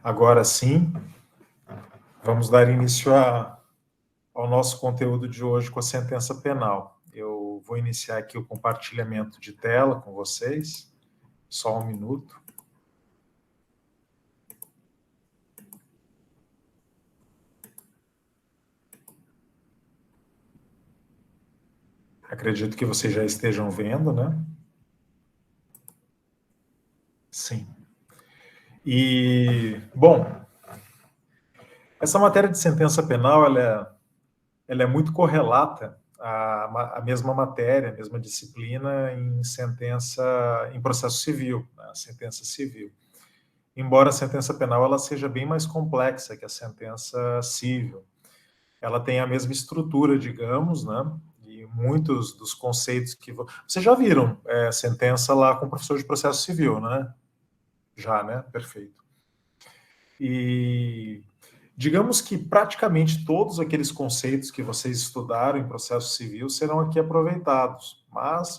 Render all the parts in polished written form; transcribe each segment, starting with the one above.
Agora sim, vamos dar início ao nosso conteúdo de hoje com a sentença penal. Eu vou iniciar aqui o compartilhamento de tela com vocês. Só um minuto. Acredito que vocês já estejam vendo, né? Sim. E, bom, essa matéria de sentença penal, ela é muito correlata à mesma matéria, à mesma disciplina em processo civil, né? Sentença civil. Embora a sentença penal ela seja bem mais complexa que a sentença civil. Ela tem a mesma estrutura, digamos, né? E muitos dos conceitos que... Vocês já viram sentença lá com o professor de processo civil, né? Já, né? Perfeito. E digamos que praticamente todos aqueles conceitos que vocês estudaram em processo civil serão aqui aproveitados, mas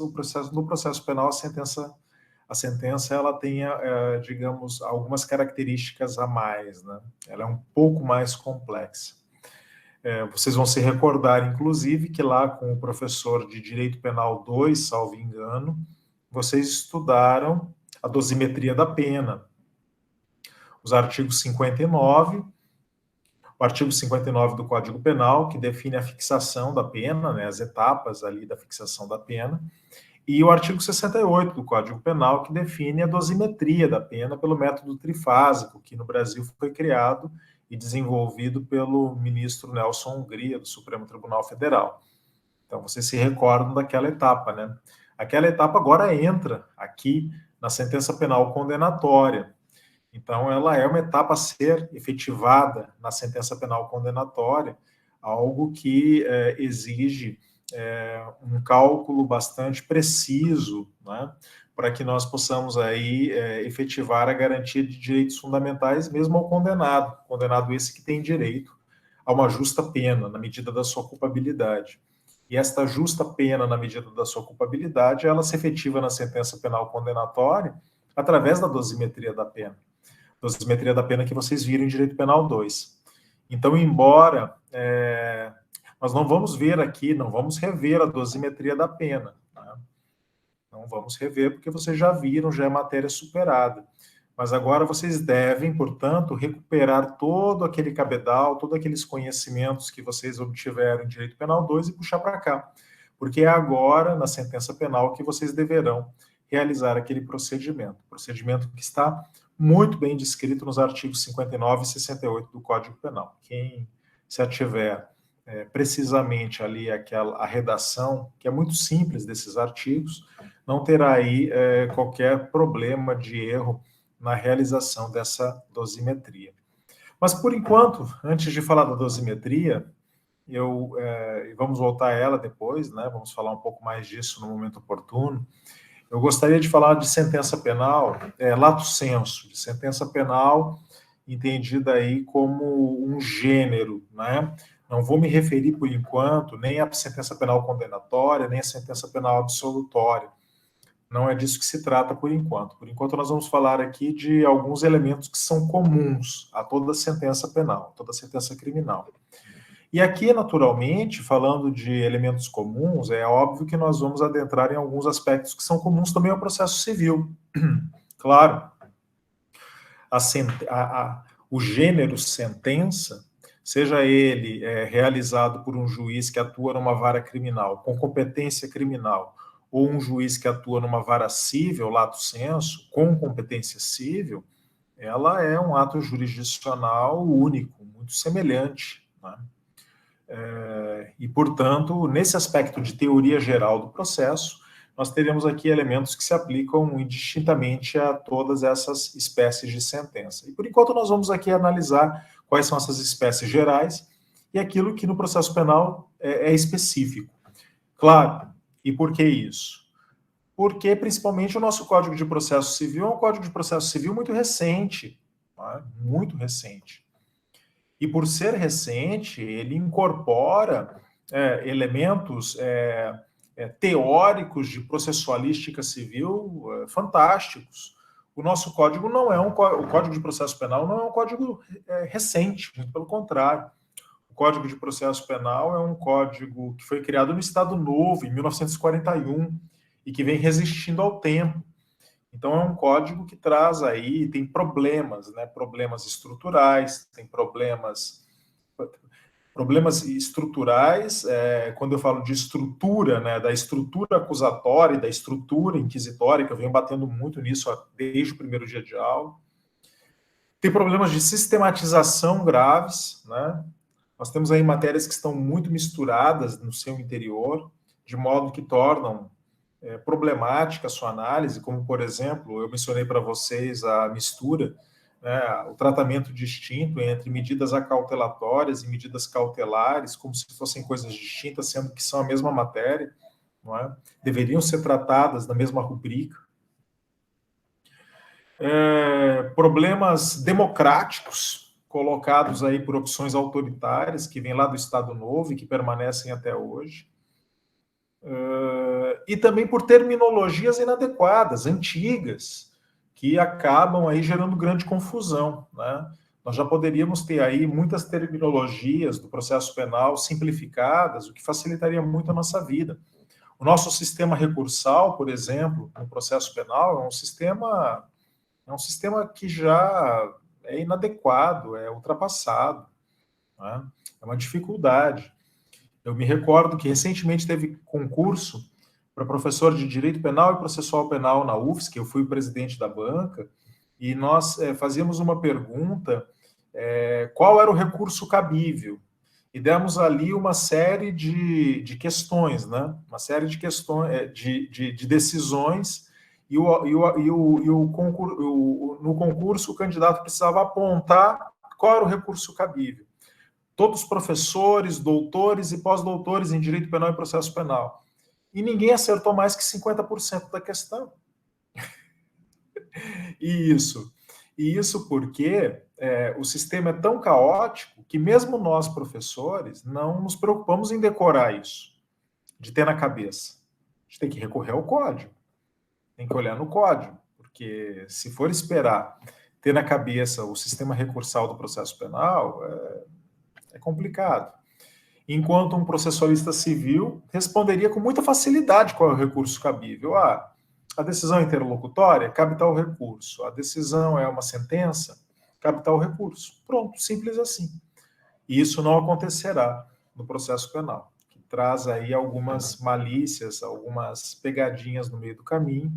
no processo penal a sentença ela tem, digamos, algumas características a mais, né? Ela é um pouco mais complexa. Vocês vão se recordar, inclusive, que lá com o professor de Direito Penal 2, salvo engano, vocês estudaram a dosimetria da pena, os artigos 59, o artigo 59 do Código Penal, que define a fixação da pena, né, as etapas ali da fixação da pena, e o artigo 68 do Código Penal, que define a dosimetria da pena pelo método trifásico, que no Brasil foi criado e desenvolvido pelo ministro Nelson Hungria, do Supremo Tribunal Federal. Então, vocês se recordam daquela etapa, né? Aquela etapa agora entra aqui na sentença penal condenatória. Então, ela é uma etapa a ser efetivada na sentença penal condenatória, algo que exige um cálculo bastante preciso, né, para que nós possamos aí efetivar a garantia de direitos fundamentais mesmo ao condenado esse que tem direito a uma justa pena na medida da sua culpabilidade. E esta justa pena na medida da sua culpabilidade, ela se efetiva na sentença penal condenatória através da dosimetria da pena. Dosimetria da pena que vocês viram em Direito Penal 2. Então, embora nós não vamos ver aqui, não vamos rever a dosimetria da pena, né? Não vamos rever porque vocês já viram, já é matéria superada. Mas agora vocês devem, portanto, recuperar todo aquele cabedal, todos aqueles conhecimentos que vocês obtiveram em Direito Penal 2 e puxar para cá. Porque é agora, na sentença penal, que vocês deverão realizar aquele procedimento que está muito bem descrito nos artigos 59 e 68 do Código Penal. Quem se ativer precisamente ali a redação, que é muito simples desses artigos, não terá aí qualquer problema de erro na realização dessa dosimetria. Mas, por enquanto, antes de falar da dosimetria, vamos voltar a ela depois, né? Vamos falar um pouco mais disso no momento oportuno. Eu gostaria de falar de sentença penal, lato sensu, de sentença penal entendida aí como um gênero, né? Não vou me referir, por enquanto, nem à sentença penal condenatória, nem à sentença penal absolutória. Não é disso que se trata por enquanto. Por enquanto, nós vamos falar aqui de alguns elementos que são comuns a toda sentença penal, toda sentença criminal. E aqui, naturalmente, falando de elementos comuns, é óbvio que nós vamos adentrar em alguns aspectos que são comuns também ao processo civil. Claro, o gênero sentença, seja ele realizado por um juiz que atua numa vara criminal, com competência criminal, ou um juiz que atua numa vara civil, lato sensu, com competência civil, ela é um ato jurisdicional único, muito semelhante, né? E, portanto, nesse aspecto de teoria geral do processo, nós teremos aqui elementos que se aplicam indistintamente a todas essas espécies de sentença. E, por enquanto, nós vamos aqui analisar quais são essas espécies gerais e aquilo que no processo penal é específico. Claro, e por que isso? Porque, principalmente, o nosso Código de Processo Civil é um Código de Processo Civil muito recente, tá? Muito recente. E por ser recente, ele incorpora elementos teóricos de processualística civil fantásticos. O nosso código não é o Código de Processo Penal não é um código recente, muito pelo contrário. O Código de Processo Penal é um código que foi criado no Estado Novo, em 1941, e que vem resistindo ao tempo. Então, é um código que traz aí, tem problemas, né? Problemas estruturais, tem problemas estruturais, quando eu falo de estrutura, né, da estrutura acusatória e da estrutura inquisitória, que eu venho batendo muito nisso desde o primeiro dia de aula. Tem problemas de sistematização graves, né? Nós temos aí matérias que estão muito misturadas no seu interior, de modo que tornam problemática a sua análise, como, por exemplo, eu mencionei para vocês a mistura, né, o tratamento distinto entre medidas acautelatórias e medidas cautelares, como se fossem coisas distintas, sendo que são a mesma matéria, não é? Deveriam ser tratadas na mesma rubrica. Problemas democráticos colocados aí por opções autoritárias, que vêm lá do Estado Novo e que permanecem até hoje. E também por terminologias inadequadas, antigas, que acabam aí gerando grande confusão, né? Nós já poderíamos ter aí muitas terminologias do processo penal simplificadas, o que facilitaria muito a nossa vida. O nosso sistema recursal, por exemplo, no processo penal, é um sistema que já é inadequado, é ultrapassado, né? É uma dificuldade. Eu me recordo que recentemente teve concurso para professor de Direito Penal e Processual Penal na UFSC, eu fui o presidente da banca, e nós fazíamos uma pergunta, qual era o recurso cabível? E demos ali uma série de questões, né? Uma série de questões, de decisões, no concurso o candidato precisava apontar qual era o recurso cabível. Todos os professores, doutores e pós-doutores em Direito Penal e Processo Penal. E ninguém acertou mais que 50% da questão. E isso porque o sistema é tão caótico que mesmo nós, professores, não nos preocupamos em decorar isso, de ter na cabeça. A gente tem que recorrer ao código, tem que olhar no código, porque se for esperar ter na cabeça o sistema recursal do processo penal, é complicado. Enquanto um processualista civil responderia com muita facilidade qual é o recurso cabível. A decisão é interlocutória, cabe tal recurso. A decisão é uma sentença, cabe tal recurso. Pronto, simples assim. E isso não acontecerá no processo penal, que traz aí algumas malícias, algumas pegadinhas no meio do caminho,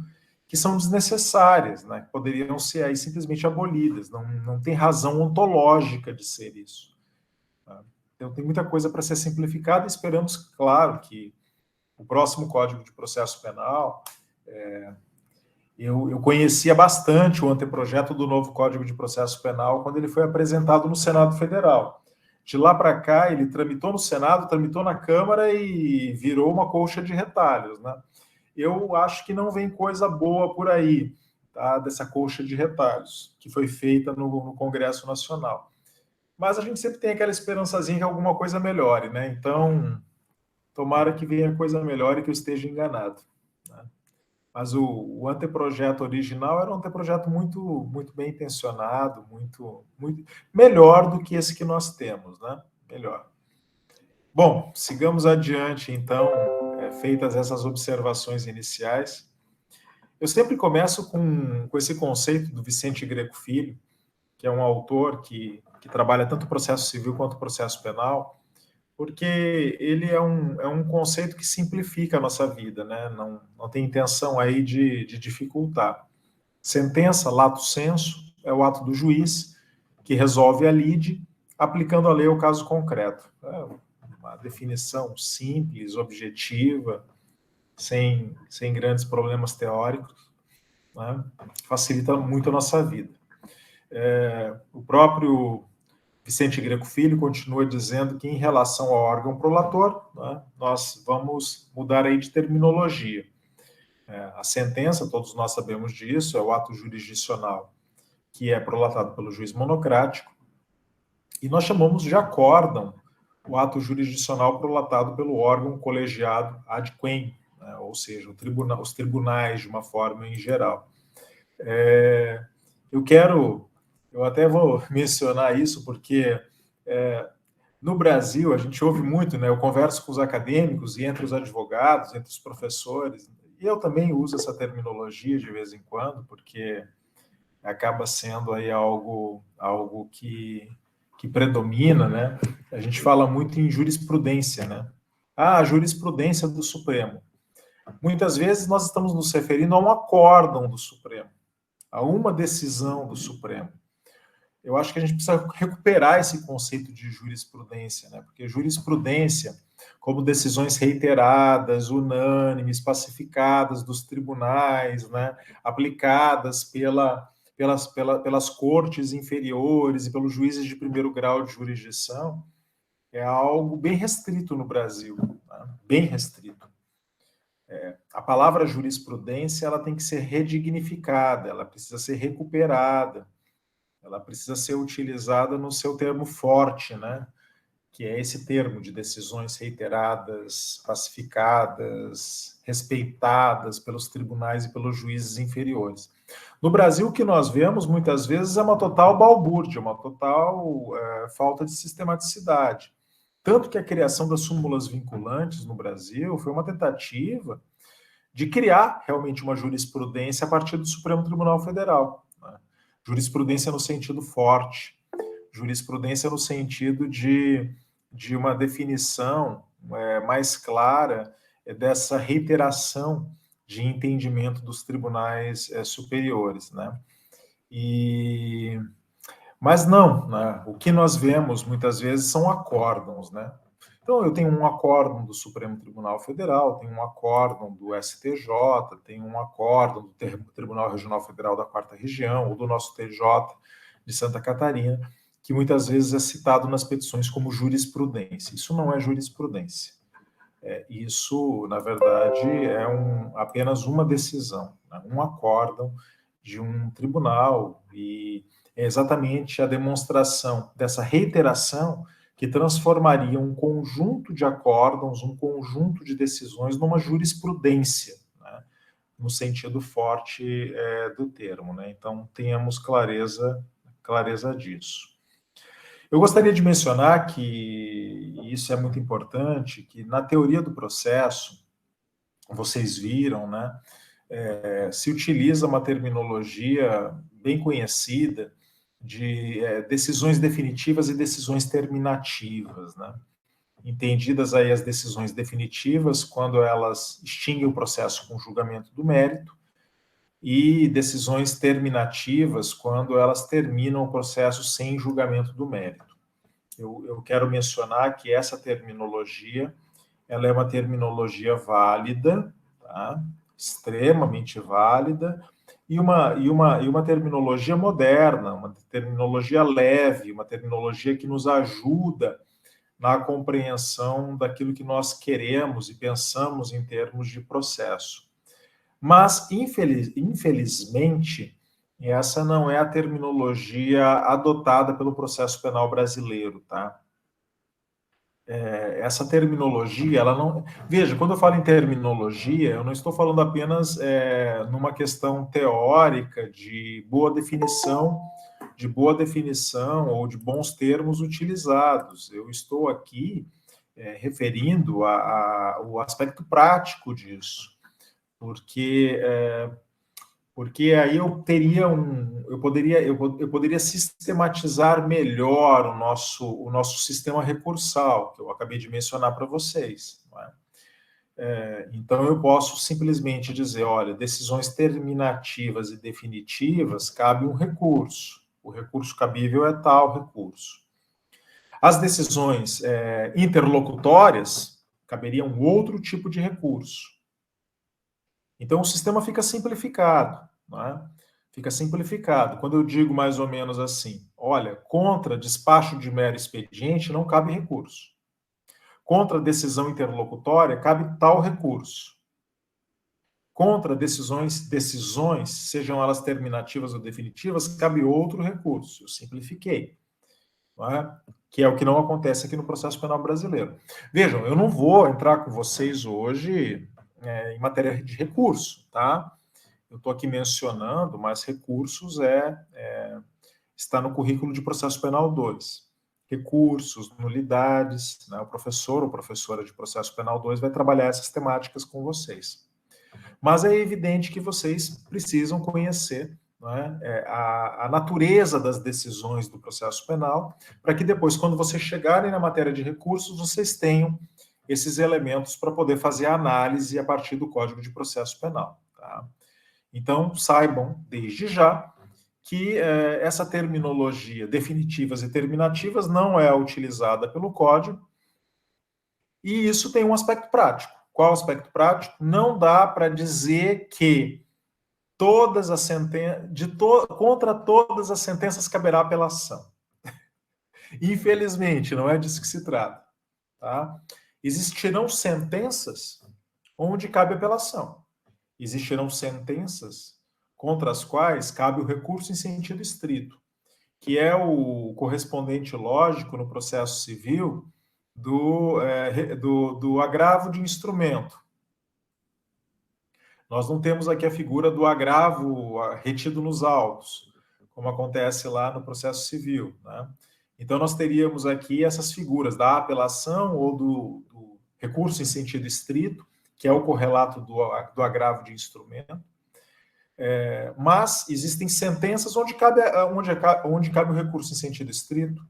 que são desnecessárias, né? Que poderiam ser aí simplesmente abolidas. Não tem razão ontológica de ser isso. Tá? Então, tem muita coisa para ser simplificada e esperamos, claro, que o próximo Código de Processo Penal... Eu conhecia bastante o anteprojeto do novo Código de Processo Penal quando ele foi apresentado no Senado Federal. De lá para cá, ele tramitou no Senado, tramitou na Câmara e virou uma colcha de retalhos, né? Eu acho que não vem coisa boa por aí, tá? Dessa colcha de retalhos que foi feita no Congresso Nacional. Mas a gente sempre tem aquela esperançazinha que alguma coisa melhore, né? Então, tomara que venha coisa melhor e que eu esteja enganado, né? Mas o anteprojeto original era um anteprojeto muito, muito bem intencionado, muito melhor do que esse que nós temos, né? Melhor. Bom, sigamos adiante, então, feitas essas observações iniciais. Eu sempre começo com esse conceito do Vicente Greco Filho, que é um autor que trabalha tanto o processo civil quanto o processo penal, porque ele é um conceito que simplifica a nossa vida, né? Não tem intenção aí de dificultar. Sentença, lato sensu, é o ato do juiz que resolve a lide, aplicando a lei ao caso concreto. É uma definição simples, objetiva, sem grandes problemas teóricos, né? Facilita muito a nossa vida. O próprio Vicente Greco Filho continua dizendo que, em relação ao órgão prolator, né, nós vamos mudar aí de terminologia. A sentença, todos nós sabemos disso, é o ato jurisdicional que é prolatado pelo juiz monocrático, e nós chamamos de acórdão o ato jurisdicional prolatado pelo órgão colegiado ad quem, né, ou seja, os tribunais de uma forma em geral. Eu até vou mencionar isso porque no Brasil a gente ouve muito, né? Eu converso com os acadêmicos e entre os advogados, entre os professores, e eu também uso essa terminologia de vez em quando, porque acaba sendo aí algo que predomina, né? A gente fala muito em jurisprudência, né? Ah, a jurisprudência do Supremo. Muitas vezes nós estamos nos referindo a um acórdão do Supremo, a uma decisão do Supremo. Eu acho que a gente precisa recuperar esse conceito de jurisprudência, né? Porque jurisprudência, como decisões reiteradas, unânimes, pacificadas dos tribunais, né? Aplicadas pelas cortes inferiores e pelos juízes de primeiro grau de jurisdição, é algo bem restrito no Brasil, né? Bem restrito. A palavra jurisprudência ela tem que ser redignificada, ela precisa ser recuperada, ela precisa ser utilizada no seu termo forte, né? Que é esse termo de decisões reiteradas, pacificadas, respeitadas pelos tribunais e pelos juízes inferiores. No Brasil, o que nós vemos muitas vezes é uma total balbúrdia, uma total falta de sistematicidade. Tanto que a criação das súmulas vinculantes no Brasil foi uma tentativa de criar realmente uma jurisprudência a partir do Supremo Tribunal Federal. Né? Jurisprudência no sentido forte, jurisprudência no sentido de uma definição mais clara dessa reiteração de entendimento dos tribunais superiores. Né? Mas não, né? O que nós vemos muitas vezes são acórdãos, né? Então, eu tenho um acórdão do Supremo Tribunal Federal, tenho um acórdão do STJ, tenho um acórdão do Tribunal Regional Federal da Quarta Região, ou do nosso TJ de Santa Catarina, que muitas vezes é citado nas petições como jurisprudência. Isso não é jurisprudência. Isso, na verdade, é apenas uma decisão, né? Um acórdão de um tribunal, e é exatamente a demonstração dessa reiteração que transformaria um conjunto de acórdãos, um conjunto de decisões numa jurisprudência, né? No sentido forte do termo, né? Então, tenhamos clareza disso. Eu gostaria de mencionar que e isso é muito importante, que na teoria do processo, vocês viram, né? Se utiliza uma terminologia bem conhecida de decisões definitivas e decisões terminativas, né? Entendidas aí as decisões definitivas quando elas extinguem o processo com julgamento do mérito e decisões terminativas quando elas terminam o processo sem julgamento do mérito. Eu quero mencionar que essa terminologia ela é uma terminologia válida, tá? Extremamente válida, e uma terminologia moderna, uma terminologia leve, uma terminologia que nos ajuda na compreensão daquilo que nós queremos e pensamos em termos de processo. Mas, infelizmente, essa não é a terminologia adotada pelo processo penal brasileiro, tá? Essa terminologia, ela não... Veja, quando eu falo em terminologia, eu não estou falando apenas numa questão teórica de boa definição ou de bons termos utilizados. Eu estou aqui referindo ao aspecto prático disso, porque aí eu poderia sistematizar melhor o nosso sistema recursal, que eu acabei de mencionar para vocês. Não é? Então, eu posso simplesmente dizer, olha, decisões terminativas e definitivas, cabe um recurso. O recurso cabível é tal recurso. As decisões interlocutórias, caberia um outro tipo de recurso. Então, o sistema fica simplificado, não é? Fica simplificado. Quando eu digo mais ou menos assim, olha, contra despacho de mero expediente não cabe recurso. Contra decisão interlocutória cabe tal recurso. Contra decisões, sejam elas terminativas ou definitivas, cabe outro recurso. Eu simplifiquei. Não é? Que é o que não acontece aqui no processo penal brasileiro. Vejam, eu não vou entrar com vocês hoje em matéria de recurso, tá? eu estou aqui mencionando, mas recursos está no currículo de processo penal 2. Recursos, nulidades, né? O professor ou professora de processo penal 2 vai trabalhar essas temáticas com vocês. Mas é evidente que vocês precisam conhecer, né, a natureza das decisões do processo penal, para que depois, quando vocês chegarem na matéria de recursos, vocês tenham esses elementos para poder fazer a análise a partir do Código de Processo Penal. Tá? Então, saibam, desde já, que essa terminologia definitivas e terminativas não é utilizada pelo Código, e isso tem um aspecto prático. Qual aspecto prático? Não dá para dizer que todas as contra todas as sentenças caberá apelação. Infelizmente, não é disso que se trata. Tá? Existirão sentenças onde cabe apelação. Existirão sentenças contra as quais cabe o recurso em sentido estrito, que é o correspondente lógico no processo civil do agravo de instrumento. Nós não temos aqui a figura do agravo retido nos autos, como acontece lá no processo civil. Né? Então, nós teríamos aqui essas figuras da apelação ou do recurso em sentido estrito, que é o correlato do agravo de instrumento. Mas existem sentenças onde cabe o recurso em sentido estrito,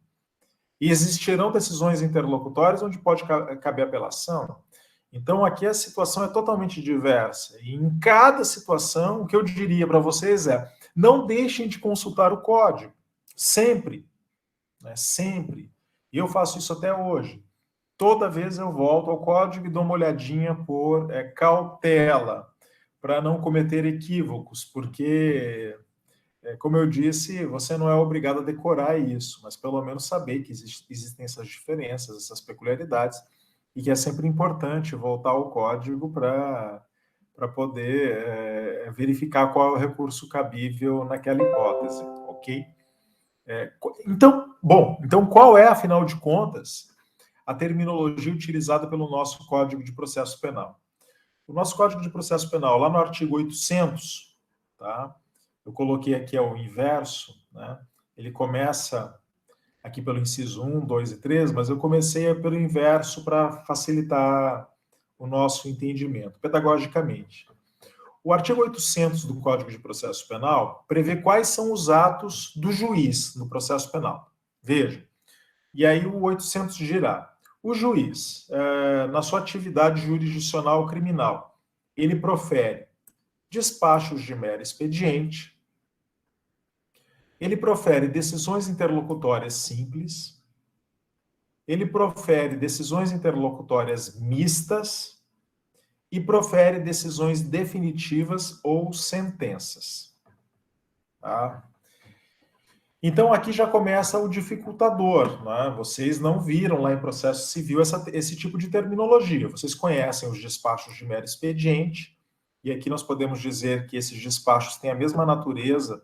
e existirão decisões interlocutórias onde pode caber apelação. Então, aqui a situação é totalmente diversa. E em cada situação, o que eu diria para vocês é: não deixem de consultar o código. Sempre. Né? Sempre. E eu faço isso até hoje. Toda vez eu volto ao código e dou uma olhadinha por cautela, para não cometer equívocos, porque, como eu disse, você não é obrigado a decorar isso, mas pelo menos saber que existem essas diferenças, essas peculiaridades, e que é sempre importante voltar ao código para poder verificar qual é o recurso cabível naquela hipótese, ok? Então qual é, afinal de contas, a terminologia utilizada pelo nosso Código de Processo Penal? O nosso Código de Processo Penal, lá no artigo 800, tá? Eu coloquei aqui ao inverso, né? Ele começa aqui pelo inciso 1, 2 e 3, mas eu comecei pelo inverso para facilitar o nosso entendimento, pedagogicamente. O artigo 800 do Código de Processo Penal prevê quais são os atos do juiz no processo penal. Veja, e aí o 800 dirá: o juiz, na sua atividade jurisdicional criminal, ele profere despachos de mero expediente, ele profere decisões interlocutórias simples, ele profere decisões interlocutórias mistas e profere decisões definitivas ou sentenças. Tá? Então, aqui já começa o dificultador. Né? Vocês não viram lá em processo civil esse tipo de terminologia. Vocês conhecem os despachos de mero expediente, e aqui nós podemos dizer que esses despachos têm a mesma natureza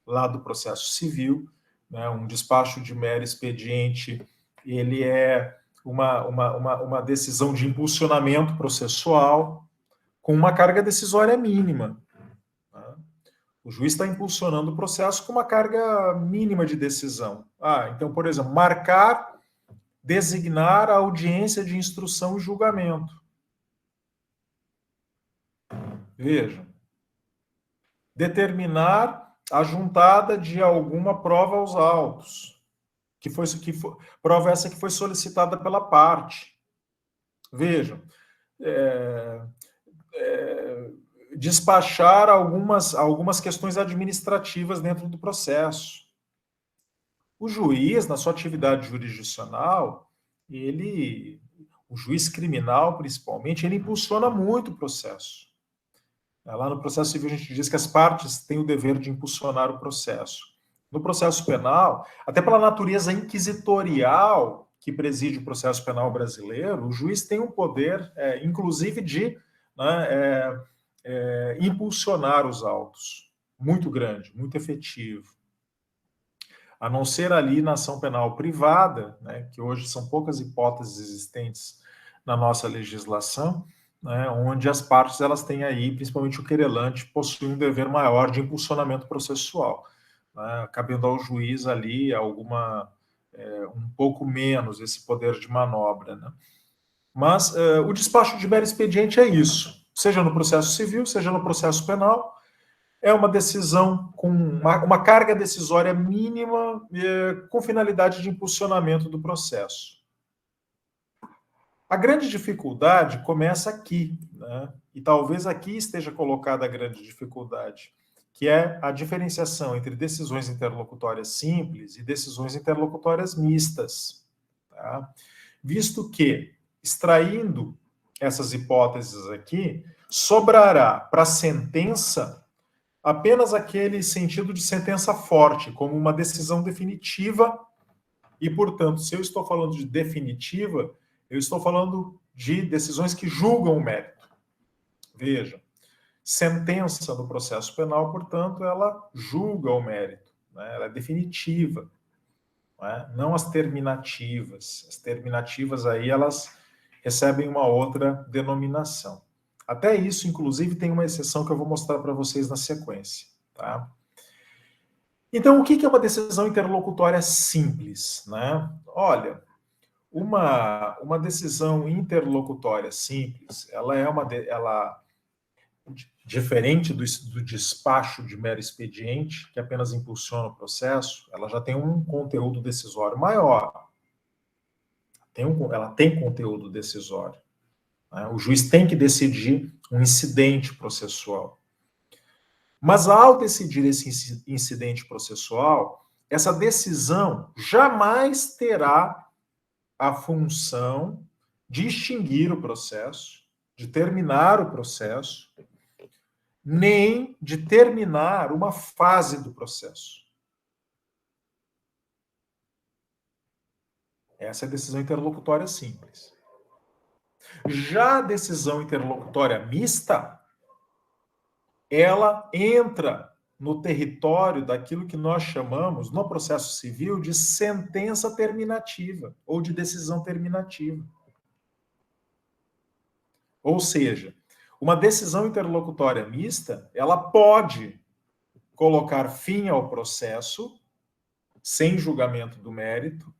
lá do processo civil. Né? Um despacho de mero expediente, ele é uma decisão de impulsionamento processual com uma carga decisória mínima. O juiz está impulsionando o processo com uma carga mínima de decisão. Então, por exemplo, marcar, designar a audiência de instrução e julgamento. Veja. Determinar a juntada de alguma prova aos autos. Prova essa que foi solicitada pela parte. Vejam. Despachar algumas questões administrativas dentro do processo. O juiz, na sua atividade jurisdicional, o juiz criminal, principalmente, ele impulsiona muito o processo. Lá no processo civil a gente diz que as partes têm o dever de impulsionar o processo. No processo penal, até pela natureza inquisitorial que preside o processo penal brasileiro, o juiz tem um poder, inclusive, de impulsionar os autos. Muito grande, muito efetivo. A não ser ali na ação penal privada, né, que hoje são poucas hipóteses existentes na nossa legislação, né, onde as partes elas têm aí, principalmente o querelante, possui um dever maior de impulsionamento processual, né, cabendo ao juiz ali um pouco menos esse poder de manobra, né? Mas o despacho de mero expediente é isso, seja no processo civil, seja no processo penal, é uma decisão com uma carga decisória mínima com finalidade de impulsionamento do processo. A grande dificuldade começa aqui, né? E talvez aqui esteja colocada a grande dificuldade, que é a diferenciação entre decisões interlocutórias simples e decisões interlocutórias mistas. Tá? Visto que, extraindo essas hipóteses aqui, sobrará para a sentença apenas aquele sentido de sentença forte, como uma decisão definitiva, e, portanto, se eu estou falando de definitiva, eu estou falando de decisões que julgam o mérito. Veja, sentença no processo penal, portanto, ela julga o mérito, né? Ela é definitiva, não as terminativas. As terminativas aí, elas recebem uma outra denominação. Até isso, inclusive, tem uma exceção que eu vou mostrar para vocês na sequência. Tá? Então, o que é uma decisão interlocutória simples? Né? Olha, uma decisão interlocutória simples, ela diferente do despacho de mero expediente, que apenas impulsiona o processo, ela já tem um conteúdo decisório maior. Ela tem conteúdo decisório. Né? O juiz tem que decidir um incidente processual. Mas ao decidir esse incidente processual, essa decisão jamais terá a função de extinguir o processo, de terminar o processo, nem de terminar uma fase do processo. Essa é a decisão interlocutória simples. Já a decisão interlocutória mista, ela entra no território daquilo que nós chamamos, no processo civil, de sentença terminativa ou de decisão terminativa. Ou seja, uma decisão interlocutória mista, ela pode colocar fim ao processo sem julgamento do mérito,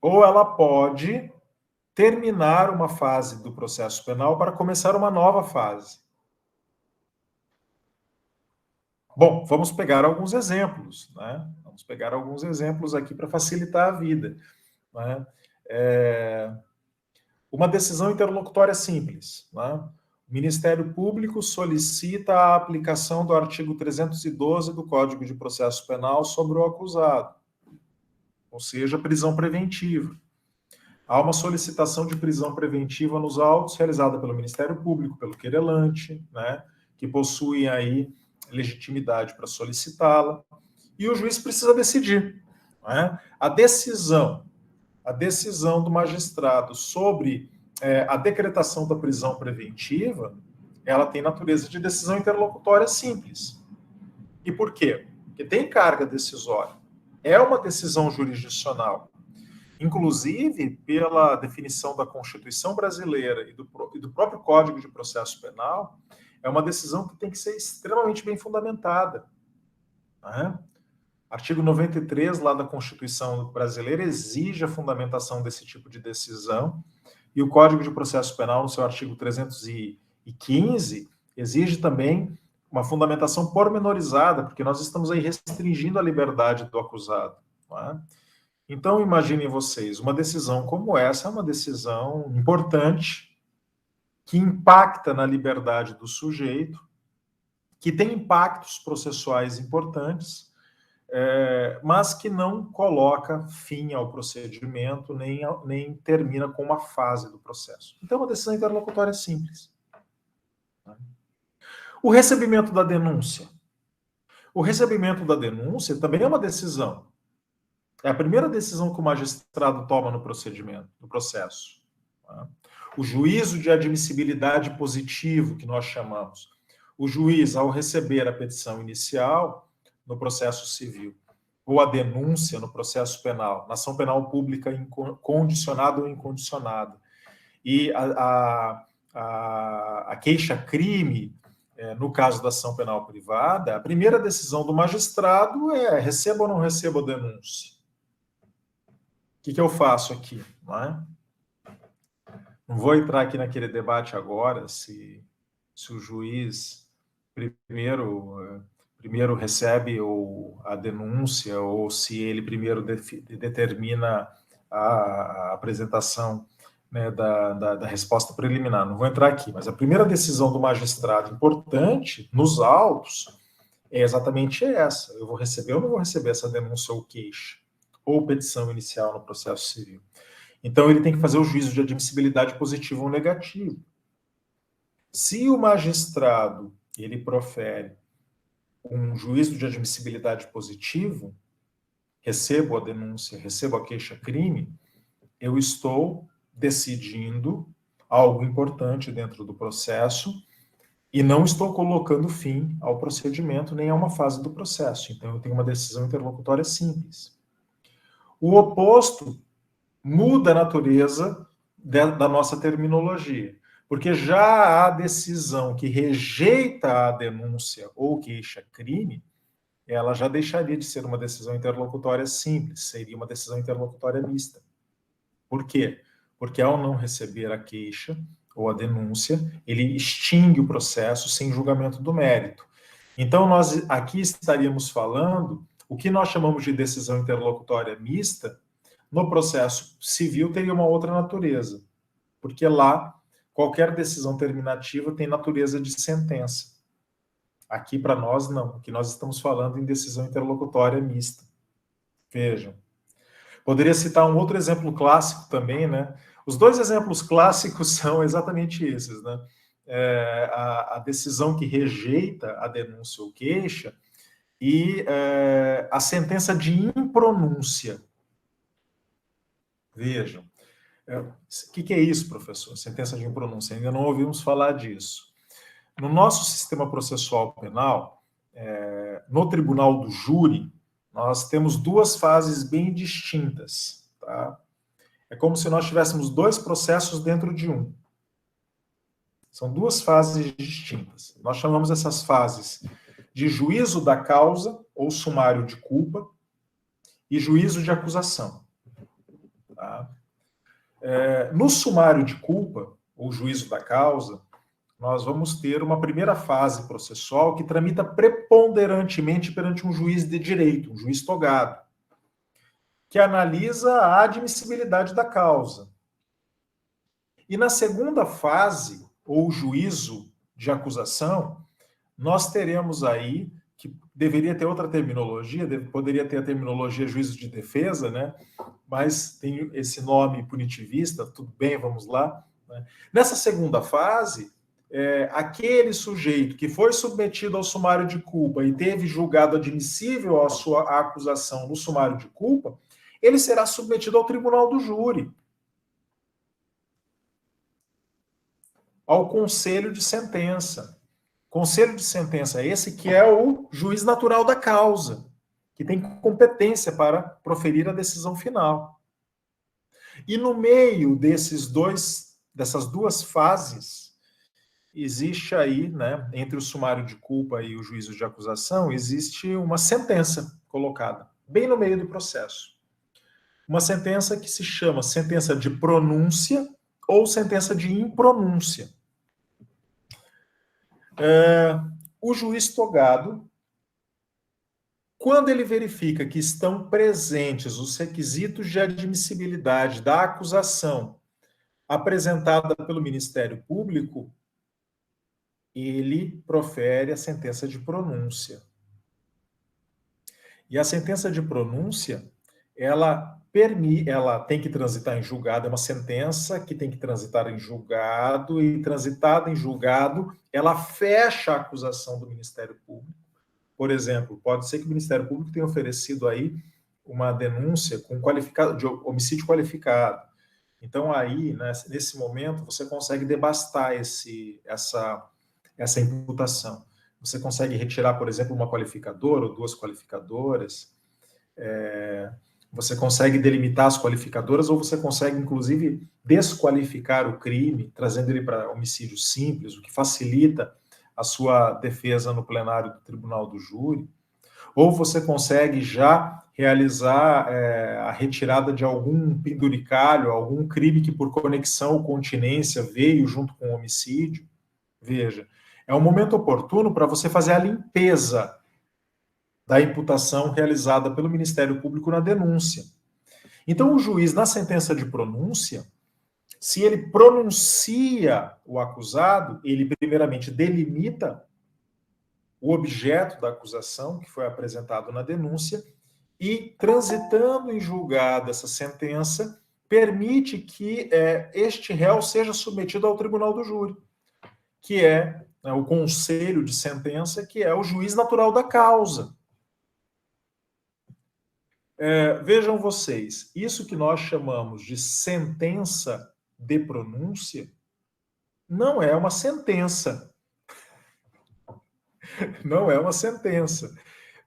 ou ela pode terminar uma fase do processo penal para começar uma nova fase. Bom, vamos pegar alguns exemplos, né? Vamos pegar alguns exemplos aqui para facilitar a vida. Né? Uma decisão interlocutória simples. Né? O Ministério Público solicita a aplicação do artigo 312 do Código de Processo Penal sobre o acusado, ou seja, prisão preventiva. Há uma solicitação de prisão preventiva nos autos realizada pelo Ministério Público, pelo querelante, né, que possuem aí legitimidade para solicitá-la, e o juiz precisa decidir. Né? A decisão do magistrado sobre a decretação da prisão preventiva, ela tem natureza de decisão interlocutória simples. E por quê? Porque tem carga decisória. É uma decisão jurisdicional. Inclusive, pela definição da Constituição brasileira e do próprio Código de Processo Penal, é uma decisão que tem que ser extremamente bem fundamentada. Né? Artigo 93, lá da Constituição brasileira, exige a fundamentação desse tipo de decisão, e o Código de Processo Penal, no seu artigo 315, exige também uma fundamentação pormenorizada, porque nós estamos aí restringindo a liberdade do acusado. Né? Então, imaginem vocês, uma decisão como essa é uma decisão importante, que impacta na liberdade do sujeito, que tem impactos processuais importantes, mas que não coloca fim ao procedimento, nem termina com uma fase do processo. Então, uma decisão interlocutória simples. O recebimento da denúncia. O recebimento da denúncia também é uma decisão. É a primeira decisão que o magistrado toma no procedimento, no processo. O juízo de admissibilidade positivo, que nós chamamos. O juiz, ao receber a petição inicial no processo civil, ou a denúncia no processo penal, na ação penal pública condicionada ou incondicionada, e a queixa-crime, no caso da ação penal privada, a primeira decisão do magistrado é receba ou não receba a denúncia. O que eu faço aqui? Não vou entrar aqui naquele debate agora se o juiz primeiro recebe a denúncia ou se ele primeiro determina a apresentação, né, da resposta preliminar. Não vou entrar aqui, mas a primeira decisão do magistrado importante nos autos é exatamente essa. Eu vou receber ou não vou receber essa denúncia ou queixa, ou petição inicial no processo civil. Então, ele tem que fazer o juízo de admissibilidade positivo ou negativo. Se o magistrado ele profere um juízo de admissibilidade positivo, recebo a denúncia, recebo a queixa-crime, eu estou decidindo algo importante dentro do processo e não estou colocando fim ao procedimento nem a uma fase do processo. Então, eu tenho uma decisão interlocutória simples. O oposto muda a natureza da nossa terminologia, porque já a decisão que rejeita a denúncia ou queixa-crime, ela já deixaria de ser uma decisão interlocutória simples, seria uma decisão interlocutória mista. Por quê? Porque ao não receber a queixa ou a denúncia, ele extingue o processo sem julgamento do mérito. Então, nós aqui estaríamos falando o que nós chamamos de decisão interlocutória mista. No processo civil teria uma outra natureza, porque lá qualquer decisão terminativa tem natureza de sentença. Aqui para nós não, aqui nós estamos falando em decisão interlocutória mista. Vejam. Poderia citar um outro exemplo clássico também, né? Os dois exemplos clássicos são exatamente esses, né? A decisão que rejeita a denúncia ou queixa e a sentença de impronúncia. Vejam. O que é isso, professor? Sentença de impronúncia. Ainda não ouvimos falar disso. No nosso sistema processual penal, no tribunal do júri, nós temos duas fases bem distintas. Tá? É como se nós tivéssemos dois processos dentro de um. São duas fases distintas. Nós chamamos essas fases de juízo da causa, ou sumário de culpa, e juízo de acusação. Tá? No sumário de culpa, ou juízo da causa, nós vamos ter uma primeira fase processual que tramita preponderantemente perante um juiz de direito, um juiz togado, que analisa a admissibilidade da causa. E na segunda fase, ou juízo de acusação, nós teremos aí, que deveria ter outra terminologia, poderia ter a terminologia juízo de defesa, né? Mas tem esse nome punitivista, tudo bem, vamos lá. Né? Nessa segunda fase, aquele sujeito que foi submetido ao sumário de culpa e teve julgado admissível a sua acusação no sumário de culpa, ele será submetido ao tribunal do júri, ao conselho de sentença. Conselho de sentença esse que é o juiz natural da causa, que tem competência para proferir a decisão final. E no meio dessas duas fases, existe aí, né, entre o sumário de culpa e o juízo de acusação, existe uma sentença colocada, bem no meio do processo. Uma sentença que se chama sentença de pronúncia ou sentença de impronúncia. O juiz togado, quando ele verifica que estão presentes os requisitos de admissibilidade da acusação apresentada pelo Ministério Público, ele profere a sentença de pronúncia. E a sentença de pronúncia, ela tem que transitar em julgado, é uma sentença que tem que transitar em julgado, e transitada em julgado, ela fecha a acusação do Ministério Público. Por exemplo, pode ser que o Ministério Público tenha oferecido aí uma denúncia de homicídio qualificado. Então, aí, né, nesse momento, você consegue debastar essa imputação. Você consegue retirar, por exemplo, uma qualificadora ou duas qualificadoras. você consegue delimitar as qualificadoras ou você consegue, inclusive, desqualificar o crime, trazendo ele para homicídio simples, o que facilita a sua defesa no plenário do tribunal do júri, ou você consegue já realizar a retirada de algum penduricalho, algum crime que por conexão ou continência veio junto com o homicídio. Veja, é um momento oportuno para você fazer a limpeza da imputação realizada pelo Ministério Público na denúncia. Então, o juiz, na sentença de pronúncia, se ele pronuncia o acusado, ele primeiramente delimita o objeto da acusação que foi apresentado na denúncia e, transitando em julgado essa sentença, permite que este réu seja submetido ao tribunal do júri, que é o conselho de sentença, que é o juiz natural da causa. Vejam vocês, isso que nós chamamos de sentença de pronúncia não é uma sentença. Não é uma sentença.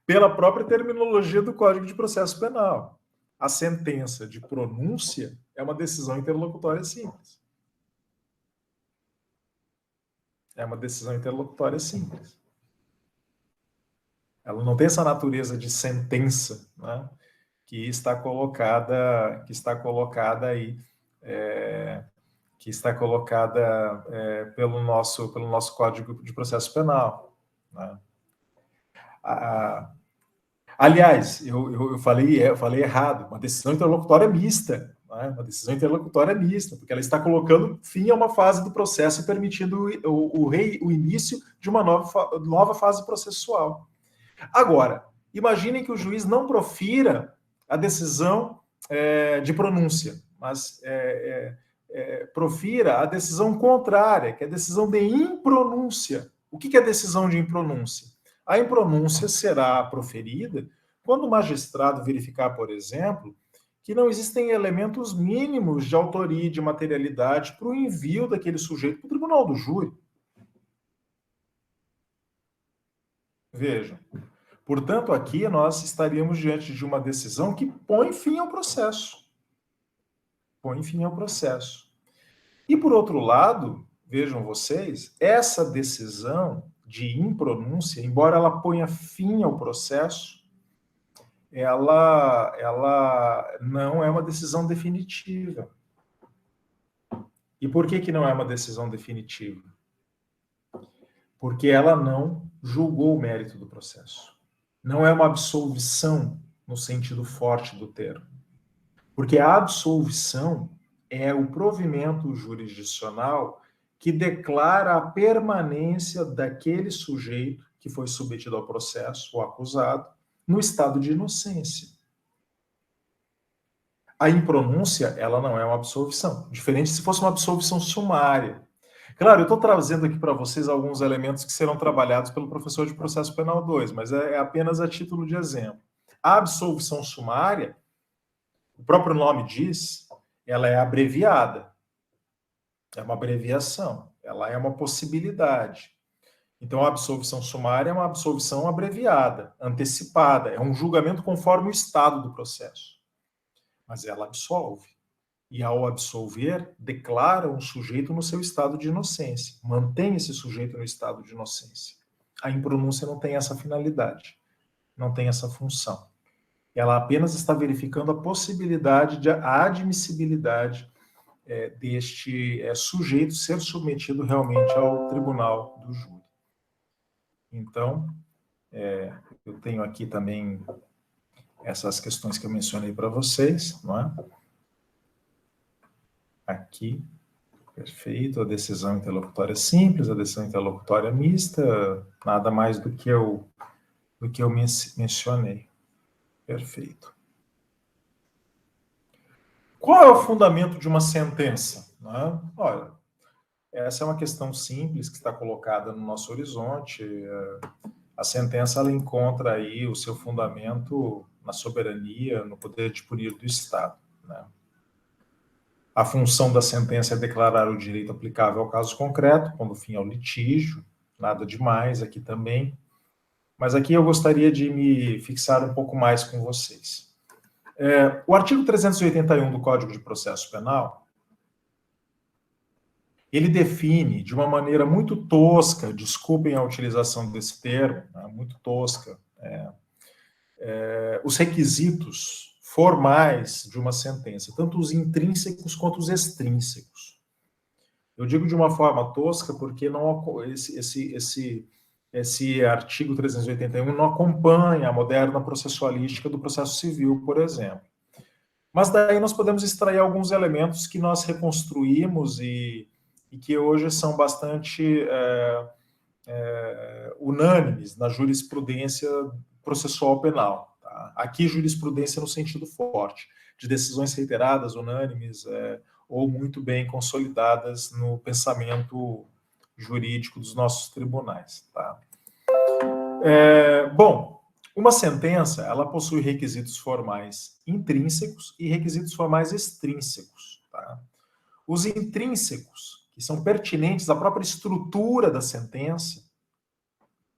Pela própria terminologia do Código de Processo Penal. A sentença de pronúncia é uma decisão interlocutória simples. É uma decisão interlocutória simples. Ela não tem essa natureza de sentença, né, que está colocada aí, que está colocada pelo nosso Código de Processo Penal, né? Aliás, eu falei errado, uma decisão interlocutória mista, né? Uma decisão interlocutória mista, porque ela está colocando fim a uma fase do processo e permitindo o início de uma nova fase processual. Agora, imaginem que o juiz não profira a decisão de pronúncia, mas profira a decisão contrária, que é a decisão de impronúncia. O que é a decisão de impronúncia? A impronúncia será proferida quando o magistrado verificar, por exemplo, que não existem elementos mínimos de autoria e de materialidade para o envio daquele sujeito para o tribunal do júri. Vejam. Portanto, aqui nós estaríamos diante de uma decisão que põe fim ao processo. Põe fim ao processo. E, por outro lado, vejam vocês, essa decisão de impronúncia, embora ela ponha fim ao processo, ela não é uma decisão definitiva. E por que não é uma decisão definitiva? Porque ela não julgou o mérito do processo. Não é uma absolvição no sentido forte do termo. Porque a absolvição é o provimento jurisdicional que declara a permanência daquele sujeito que foi submetido ao processo, o acusado, no estado de inocência. A impronúncia, ela não é uma absolvição, diferente se fosse uma absolvição sumária. Claro, eu estou trazendo aqui para vocês alguns elementos que serão trabalhados pelo professor de Processo Penal 2, mas é apenas a título de exemplo. A absolvição sumária, o próprio nome diz, ela é abreviada. É uma abreviação, ela é uma possibilidade. Então, a absolvição sumária é uma absolvição abreviada, antecipada, é um julgamento conforme o estado do processo. Mas ela absolve. E, ao absolver, declara um sujeito no seu estado de inocência, mantém esse sujeito no estado de inocência. A impronúncia não tem essa finalidade, não tem essa função. Ela apenas está verificando a possibilidade, a admissibilidade deste sujeito ser submetido realmente ao tribunal do júri. Então, eu tenho aqui também essas questões que eu mencionei para vocês, não é? Aqui, perfeito, a decisão interlocutória simples, a decisão interlocutória mista, nada mais do que eu mencionei. Perfeito. Qual é o fundamento de uma sentença? Né? Olha, essa é uma questão simples que está colocada no nosso horizonte. A sentença, ela encontra aí o seu fundamento na soberania, no poder de punir do Estado, né? A função da sentença é declarar o direito aplicável ao caso concreto, pondo fim ao litígio, nada demais aqui também. Mas aqui eu gostaria de me fixar um pouco mais com vocês. O artigo 381 do Código de Processo Penal, ele define de uma maneira muito tosca, desculpem a utilização desse termo, né, muito tosca, os requisitos formais de uma sentença, tanto os intrínsecos quanto os extrínsecos. Eu digo de uma forma tosca porque esse artigo 381 não acompanha a moderna processualística do processo civil, por exemplo. Mas daí nós podemos extrair alguns elementos que nós reconstruímos e que hoje são bastante unânimes na jurisprudência processual penal. Tá? Aqui, jurisprudência no sentido forte, de decisões reiteradas, unânimes, ou muito bem consolidadas no pensamento jurídico dos nossos tribunais. Tá? Bom, uma sentença, ela possui requisitos formais intrínsecos e requisitos formais extrínsecos. Tá? Os intrínsecos, que são pertinentes à própria estrutura da sentença,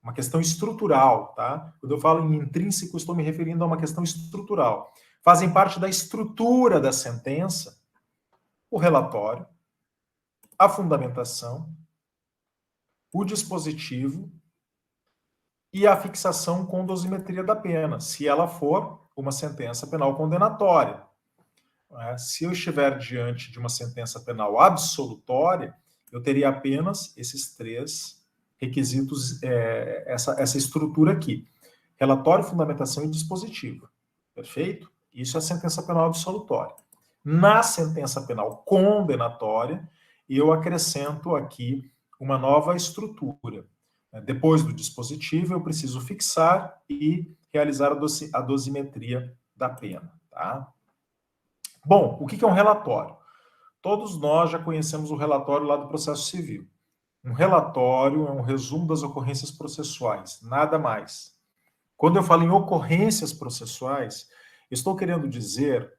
uma questão estrutural, tá? Quando eu falo em intrínseco, estou me referindo a uma questão estrutural. Fazem parte da estrutura da sentença o relatório, a fundamentação, o dispositivo e a fixação com dosimetria da pena, se ela for uma sentença penal condenatória. Se eu estiver diante de uma sentença penal absolutória, eu teria apenas esses três requisitos, essa estrutura aqui. Relatório, fundamentação e dispositivo. Perfeito? Isso é a sentença penal absolutória. Na sentença penal condenatória, eu acrescento aqui uma nova estrutura. Depois do dispositivo, eu preciso fixar e realizar a dosimetria da pena. Tá? Bom, o que é um relatório? Todos nós já conhecemos o relatório lá do processo civil. Um relatório é um resumo das ocorrências processuais, nada mais. Quando eu falo em ocorrências processuais, estou querendo dizer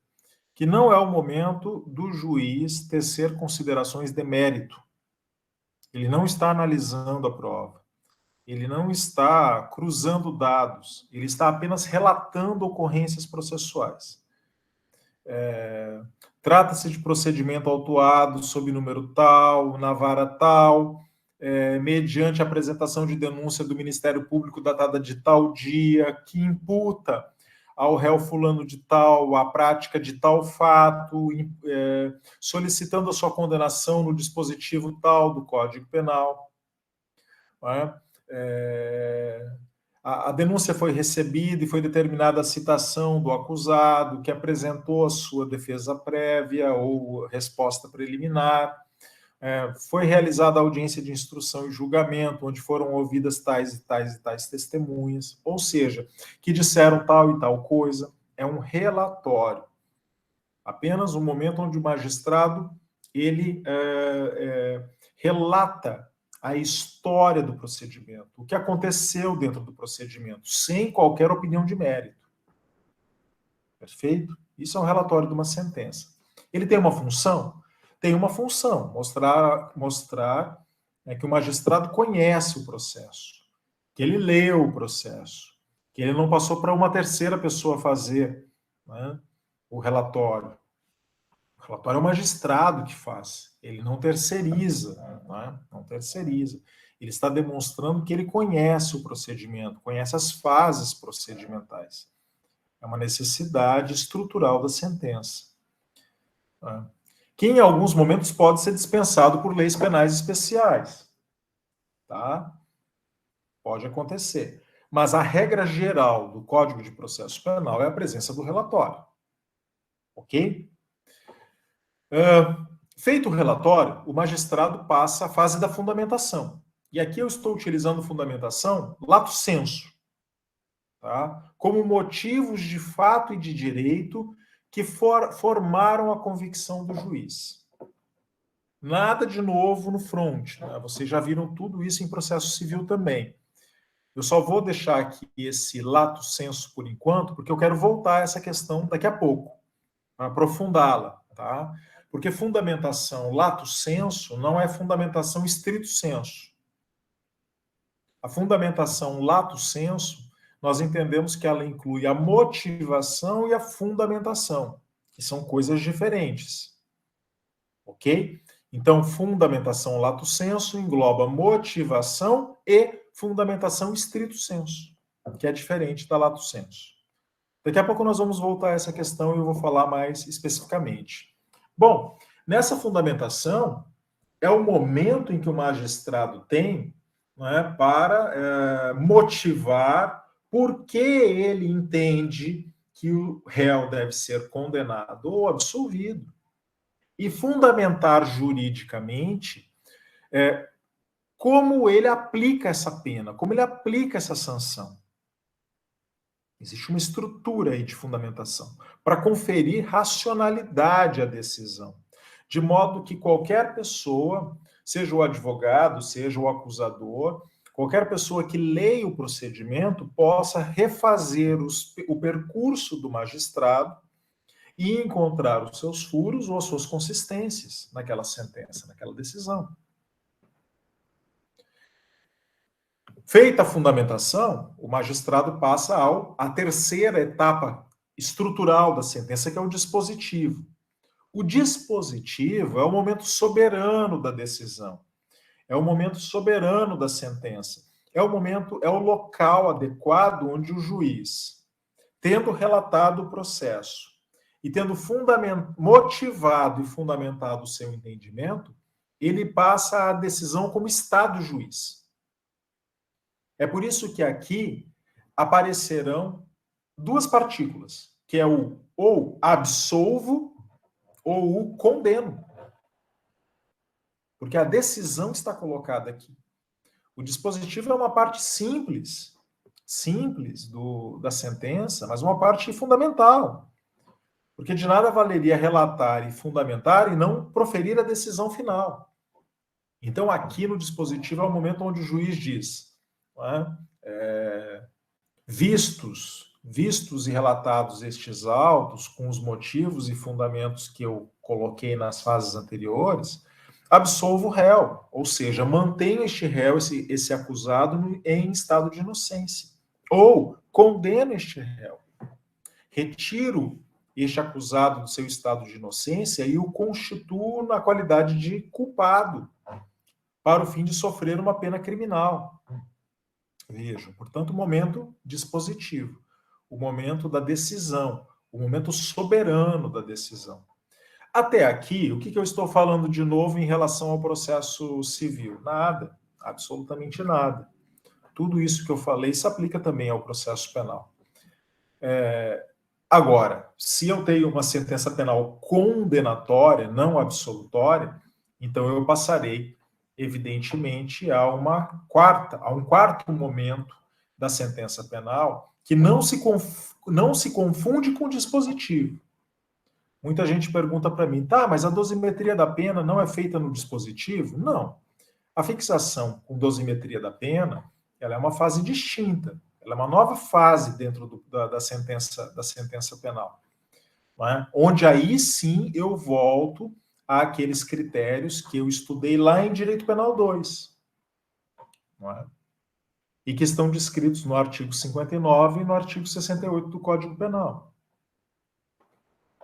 que não é o momento do juiz tecer considerações de mérito. Ele não está analisando a prova. Ele não está cruzando dados. Ele está apenas relatando ocorrências processuais. Trata-se de procedimento autuado sob número tal, na vara tal, mediante apresentação de denúncia do Ministério Público datada de tal dia, que imputa ao réu fulano de tal a prática de tal fato, solicitando a sua condenação no dispositivo tal do Código Penal. A denúncia foi recebida e foi determinada a citação do acusado, que apresentou a sua defesa prévia ou resposta preliminar. Foi realizada a audiência de instrução e julgamento, onde foram ouvidas tais e tais e tais testemunhas, ou seja, que disseram tal e tal coisa. É um relatório. Apenas um momento onde o magistrado ele relata a história do procedimento, o que aconteceu dentro do procedimento, sem qualquer opinião de mérito. Perfeito? Isso é um relatório de uma sentença. Ele tem uma função? Tem uma função, mostrar que o magistrado conhece o processo, que ele leu o processo, que ele não passou para uma terceira pessoa fazer, né, o relatório. O relatório é o magistrado que faz, ele não terceiriza, né, não terceiriza. Ele está demonstrando que ele conhece o procedimento, conhece as fases procedimentais. É uma necessidade estrutural da sentença. Né? Que em alguns momentos pode ser dispensado por leis penais especiais. Tá? Pode acontecer. Mas a regra geral do Código de Processo Penal é a presença do relatório. Ok? Feito o relatório, o magistrado passa à fase da fundamentação. E aqui eu estou utilizando fundamentação lato sensu, tá? Como motivos de fato e de direito que formaram a convicção do juiz. Nada de novo no front, né? Vocês já viram tudo isso em processo civil também. Eu só vou deixar aqui esse lato sensu por enquanto, porque eu quero voltar a essa questão daqui a pouco, para aprofundá-la, tá? Porque fundamentação lato sensu não é fundamentação stricto sensu. A fundamentação lato sensu, nós entendemos que ela inclui a motivação e a fundamentação, que são coisas diferentes. Ok? Então, fundamentação lato sensu engloba motivação e fundamentação estrito sensu, que é diferente da lato sensu. Daqui a pouco nós vamos voltar a essa questão e eu vou falar mais especificamente. Bom, nessa fundamentação, é o momento em que o magistrado tem, não é, para motivar por que ele entende que o réu deve ser condenado ou absolvido. E fundamentar juridicamente como ele aplica essa pena, como ele aplica essa sanção. Existe uma estrutura aí de fundamentação para conferir racionalidade à decisão, de modo que qualquer pessoa, seja o advogado, seja o acusador, qualquer pessoa que leia o procedimento possa refazer o percurso do magistrado e encontrar os seus furos ou as suas consistências naquela sentença, naquela decisão. Feita a fundamentação, o magistrado passa à terceira etapa estrutural da sentença, que é o dispositivo. O dispositivo é o momento soberano da decisão, é o momento soberano da sentença, é o local adequado onde o juiz, tendo relatado o processo e tendo motivado e fundamentado o seu entendimento, ele passa a decisão como estado juiz. É por isso que aqui aparecerão duas partículas, que é o ou absolvo ou o condeno. Porque a decisão está colocada aqui. O dispositivo é uma parte simples da sentença, mas uma parte fundamental. Porque de nada valeria relatar e fundamentar e não proferir a decisão final. Então, aqui no dispositivo é o momento onde o juiz diz, vistos e relatados estes autos, com os motivos e fundamentos que eu coloquei nas fases anteriores, absolvo o réu, ou seja, mantenho este réu, esse acusado, em estado de inocência. Ou condeno este réu. Retiro este acusado do seu estado de inocência e o constituo na qualidade de culpado, para o fim de sofrer uma pena criminal. Vejam, portanto, o momento dispositivo, o momento da decisão, o momento soberano da decisão. Até aqui, o que eu estou falando de novo em relação ao processo civil? Nada, absolutamente nada. Tudo isso que eu falei se aplica também ao processo penal. Agora, se eu tenho uma sentença penal condenatória, não absolutória, então eu passarei, evidentemente, a um quarto momento da sentença penal que não se confunde com o dispositivo. Muita gente pergunta para mim, tá, mas a dosimetria da pena não é feita no dispositivo? Não. A fixação com dosimetria da pena, ela é uma fase distinta. Ela é uma nova fase dentro da sentença penal. Não é? Onde aí sim eu volto àqueles critérios que eu estudei lá em Direito Penal 2. Não é? E que estão descritos no artigo 59 e no artigo 68 do Código Penal.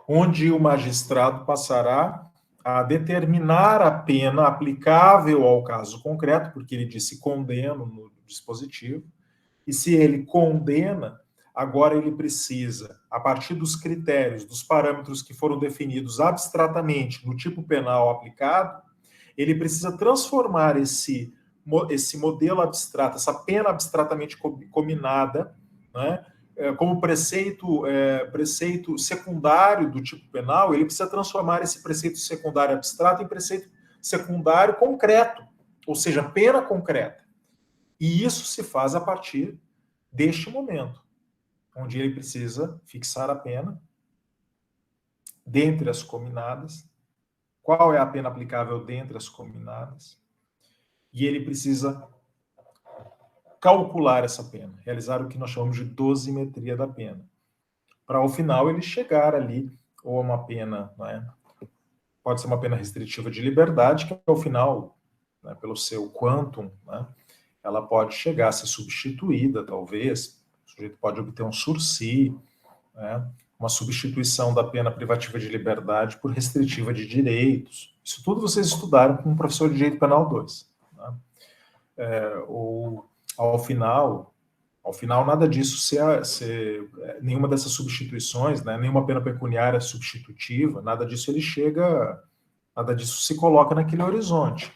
Onde o magistrado passará a determinar a pena aplicável ao caso concreto, porque ele disse condeno no dispositivo, e se ele condena, agora ele precisa, a partir dos critérios, dos parâmetros que foram definidos abstratamente no tipo penal aplicado, ele precisa transformar esse modelo abstrato, essa pena abstratamente cominada, né, como preceito secundário do tipo penal, ele precisa transformar esse preceito secundário abstrato em preceito secundário concreto, ou seja, pena concreta. E isso se faz a partir deste momento, onde ele precisa fixar a pena dentre as cominadas, qual é a pena aplicável dentre as cominadas, e ele precisa calcular essa pena, realizar o que nós chamamos de dosimetria da pena, para ao final ele chegar ali, ou uma pena, né, pode ser uma pena restritiva de liberdade, que ao final, né, pelo seu quantum, né, ela pode chegar a ser substituída, talvez, sujeito pode obter um sursi, né? Uma substituição da pena privativa de liberdade por restritiva de direitos. Isso tudo vocês estudaram com o professor de Direito Penal 2. Né? Ou, ao final, nada disso nenhuma dessas substituições, né? Nenhuma pena pecuniária substitutiva, nada disso nada disso se coloca naquele horizonte.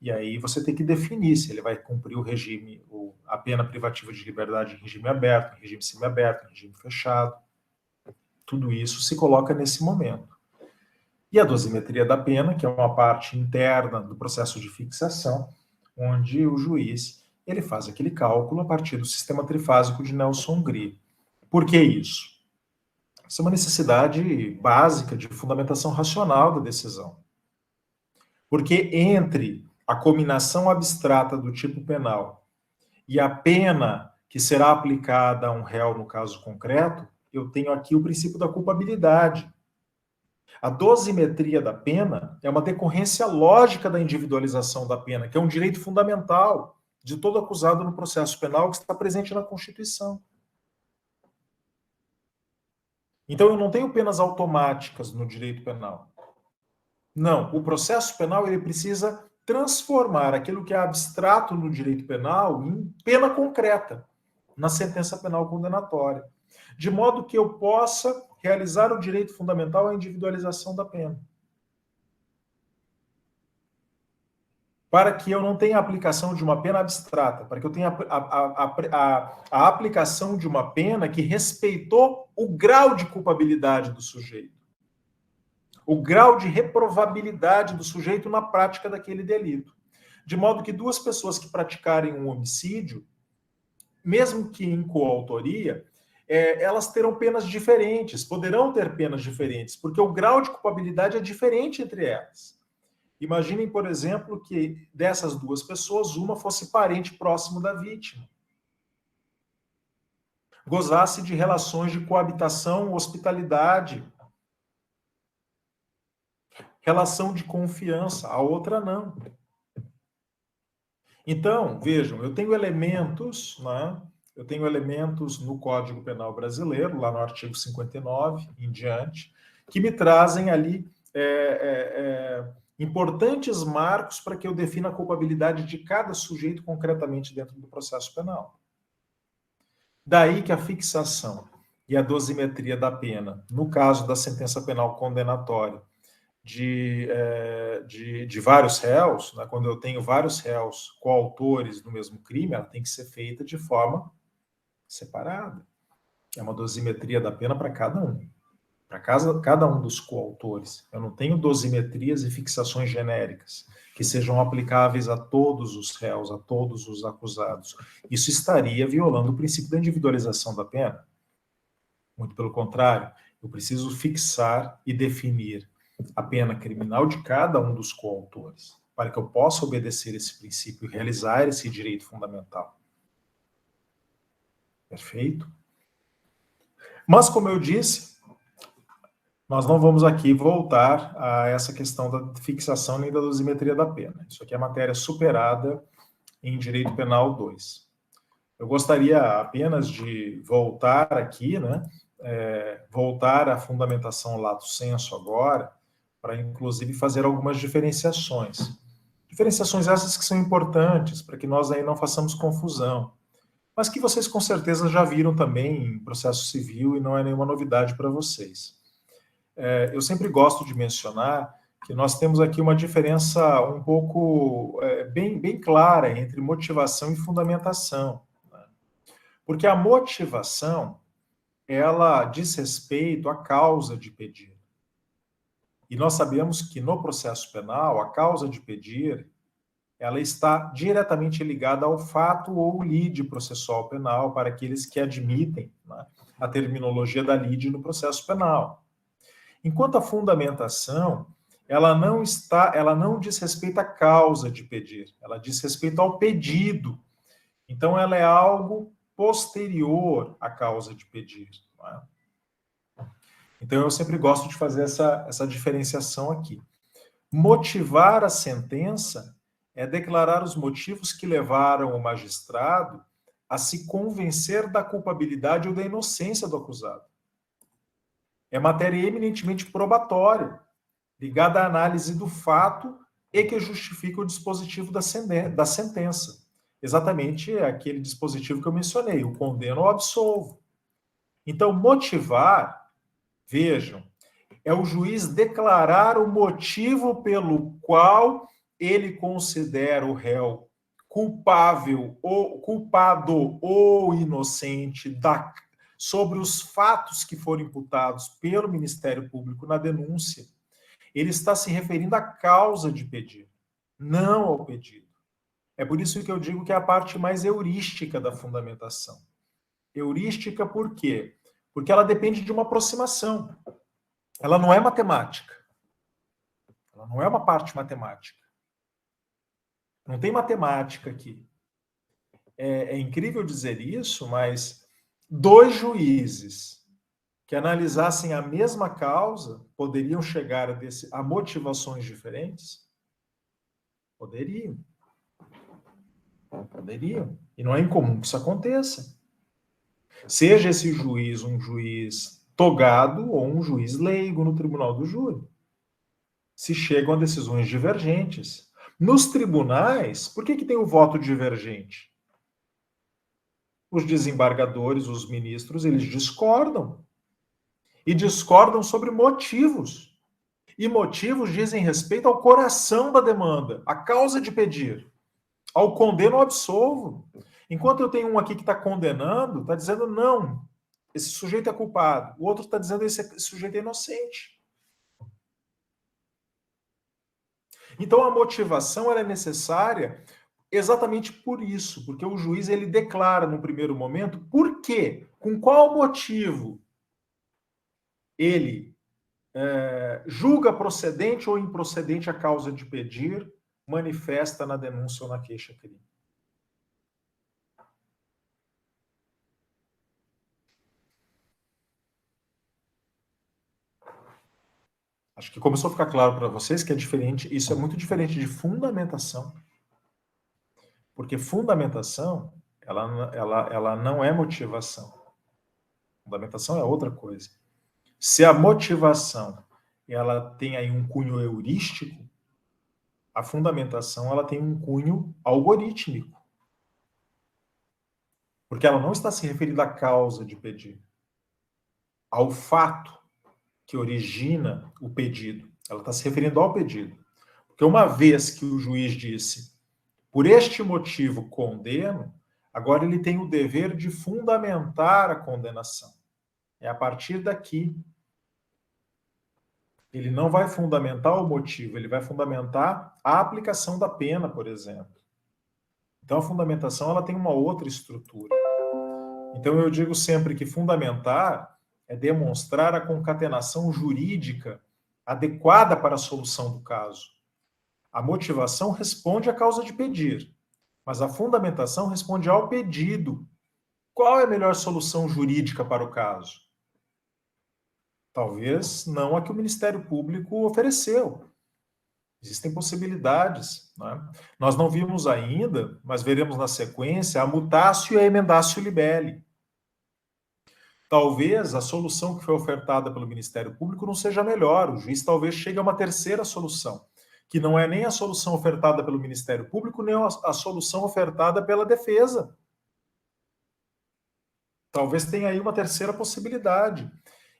E aí você tem que definir se ele vai cumprir o regime, a pena privativa de liberdade em regime aberto, em regime semiaberto, em regime fechado. Tudo isso se coloca nesse momento. E a dosimetria da pena, que é uma parte interna do processo de fixação, onde o juiz ele faz aquele cálculo a partir do sistema trifásico de Nelson-Gris. Por que isso? Isso é uma necessidade básica de fundamentação racional da decisão. Porque entre a cominação abstrata do tipo penal e a pena que será aplicada a um réu no caso concreto, eu tenho aqui o princípio da culpabilidade. A dosimetria da pena é uma decorrência lógica da individualização da pena, que é um direito fundamental de todo acusado no processo penal que está presente na Constituição. Então, eu não tenho penas automáticas no direito penal. Não, o processo penal ele precisa transformar aquilo que é abstrato no direito penal em pena concreta, na sentença penal condenatória, de modo que eu possa realizar o direito fundamental à individualização da pena. Para que eu não tenha a aplicação de uma pena abstrata, para que eu tenha a aplicação de uma pena que respeitou o grau de culpabilidade do sujeito, o grau de reprovabilidade do sujeito na prática daquele delito. De modo que duas pessoas que praticarem um homicídio, mesmo que em coautoria, elas terão penas diferentes, poderão ter penas diferentes, porque o grau de culpabilidade é diferente entre elas. Imaginem, por exemplo, que dessas duas pessoas, uma fosse parente próximo da vítima. Gozasse de relações de coabitação, hospitalidade, relação de confiança, a outra não. Então, vejam, eu tenho elementos, né? Eu tenho elementos no Código Penal Brasileiro, lá no artigo 59 em diante, que me trazem ali importantes marcos para que eu defina a culpabilidade de cada sujeito concretamente dentro do processo penal. Daí que a fixação e a dosimetria da pena, no caso da sentença penal condenatória, de vários réus, né, quando eu tenho vários réus coautores do mesmo crime, ela tem que ser feita de forma separada. É uma dosimetria da pena para cada um. Para cada um dos coautores. Eu não tenho dosimetrias e fixações genéricas que sejam aplicáveis a todos os réus, a todos os acusados. Isso estaria violando o princípio da individualização da pena. Muito pelo contrário, eu preciso fixar e definir a pena criminal de cada um dos coautores, para que eu possa obedecer esse princípio e realizar esse direito fundamental. Perfeito? Mas, como eu disse, nós não vamos aqui voltar a essa questão da fixação nem da dosimetria da pena. Isso aqui é matéria superada em Direito Penal 2. Eu gostaria apenas de voltar aqui, né, voltar à fundamentação lato sensu agora, para inclusive fazer algumas diferenciações. Diferenciações essas que são importantes, para que nós aí não façamos confusão, mas que vocês com certeza já viram também em processo civil e não é nenhuma novidade para vocês. Eu sempre gosto de mencionar que nós temos aqui uma diferença um pouco bem clara entre motivação e fundamentação, né? Porque a motivação, ela diz respeito à causa de pedir. E nós sabemos que no processo penal, a causa de pedir, ela está diretamente ligada ao fato ou lide processual penal, para aqueles que admitem, né, a terminologia da lide no processo penal. Enquanto a fundamentação, ela não diz respeito à causa de pedir, ela diz respeito ao pedido. Então, ela é algo posterior à causa de pedir, não é? Então, eu sempre gosto de fazer essa diferenciação aqui. Motivar a sentença é declarar os motivos que levaram o magistrado a se convencer da culpabilidade ou da inocência do acusado. É matéria eminentemente probatória, ligada à análise do fato e que justifica o dispositivo da sentença. Exatamente aquele dispositivo que eu mencionei, o condeno ou absolvo. Então, motivar, vejam, é o juiz declarar o motivo pelo qual ele considera o réu culpável ou culpado ou inocente sobre os fatos que foram imputados pelo Ministério Público na denúncia. Ele está se referindo à causa de pedido, não ao pedido. É por isso que eu digo que é a parte mais heurística da fundamentação. Heurística por quê? Porque ela depende de uma aproximação. Ela não é matemática. Ela não é uma parte matemática. Não tem matemática aqui. É incrível dizer isso, mas 2 juízes que analisassem a mesma causa poderiam chegar a motivações diferentes? Poderiam. Poderiam. E não é incomum que isso aconteça. Seja esse juiz um juiz togado ou um juiz leigo no tribunal do júri. Se chegam a decisões divergentes. Nos tribunais, por que tem o voto divergente? Os desembargadores, os ministros, eles discordam. E discordam sobre motivos. E motivos dizem respeito ao coração da demanda, à causa de pedir, ao condeno ou absolvo. Enquanto eu tenho um aqui que está condenando, está dizendo não, esse sujeito é culpado. O outro está dizendo esse sujeito é inocente. Então a motivação ela é necessária exatamente por isso, porque o juiz ele declara no primeiro momento por quê, com qual motivo ele julga procedente ou improcedente a causa de pedir, manifesta na denúncia ou na queixa-crime. Acho que começou a ficar claro para vocês que é diferente, isso é muito diferente de fundamentação. Porque fundamentação, ela não é motivação. Fundamentação é outra coisa. Se a motivação ela tem aí um cunho heurístico, a fundamentação ela tem um cunho algorítmico. Porque ela não está se referindo à causa de pedir, ao fato que origina o pedido. Ela está se referindo ao pedido. Porque uma vez que o juiz disse, por este motivo condeno, agora ele tem o dever de fundamentar a condenação. É a partir daqui. Ele não vai fundamentar o motivo, ele vai fundamentar a aplicação da pena, por exemplo. Então a fundamentação ela tem uma outra estrutura. Então eu digo sempre que fundamentar é demonstrar a concatenação jurídica adequada para a solução do caso. A motivação responde à causa de pedir, mas a fundamentação responde ao pedido. Qual é a melhor solução jurídica para o caso? Talvez não a que o Ministério Público ofereceu. Existem possibilidades. Né? Nós não vimos ainda, mas veremos na sequência, a mutatio e a emendatio libelli. Talvez a solução que foi ofertada pelo Ministério Público não seja a melhor. O juiz talvez chegue a uma terceira solução, que não é nem a solução ofertada pelo Ministério Público, nem a solução ofertada pela defesa. Talvez tenha aí uma terceira possibilidade.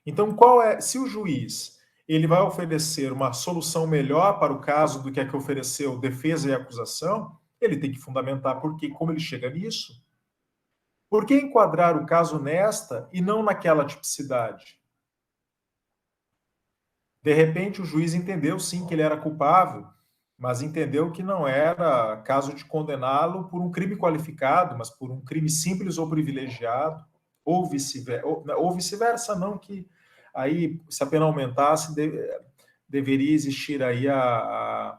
Então, se o juiz ele vai oferecer uma solução melhor para o caso do que a que ofereceu defesa e acusação, ele tem que fundamentar como ele chega nisso. Por que enquadrar o caso nesta e não naquela tipicidade? De repente, o juiz entendeu, sim, que ele era culpável, mas entendeu que não era caso de condená-lo por um crime qualificado, mas por um crime simples ou privilegiado, ou vice-versa, não, que aí, se a pena aumentasse, deveria existir aí a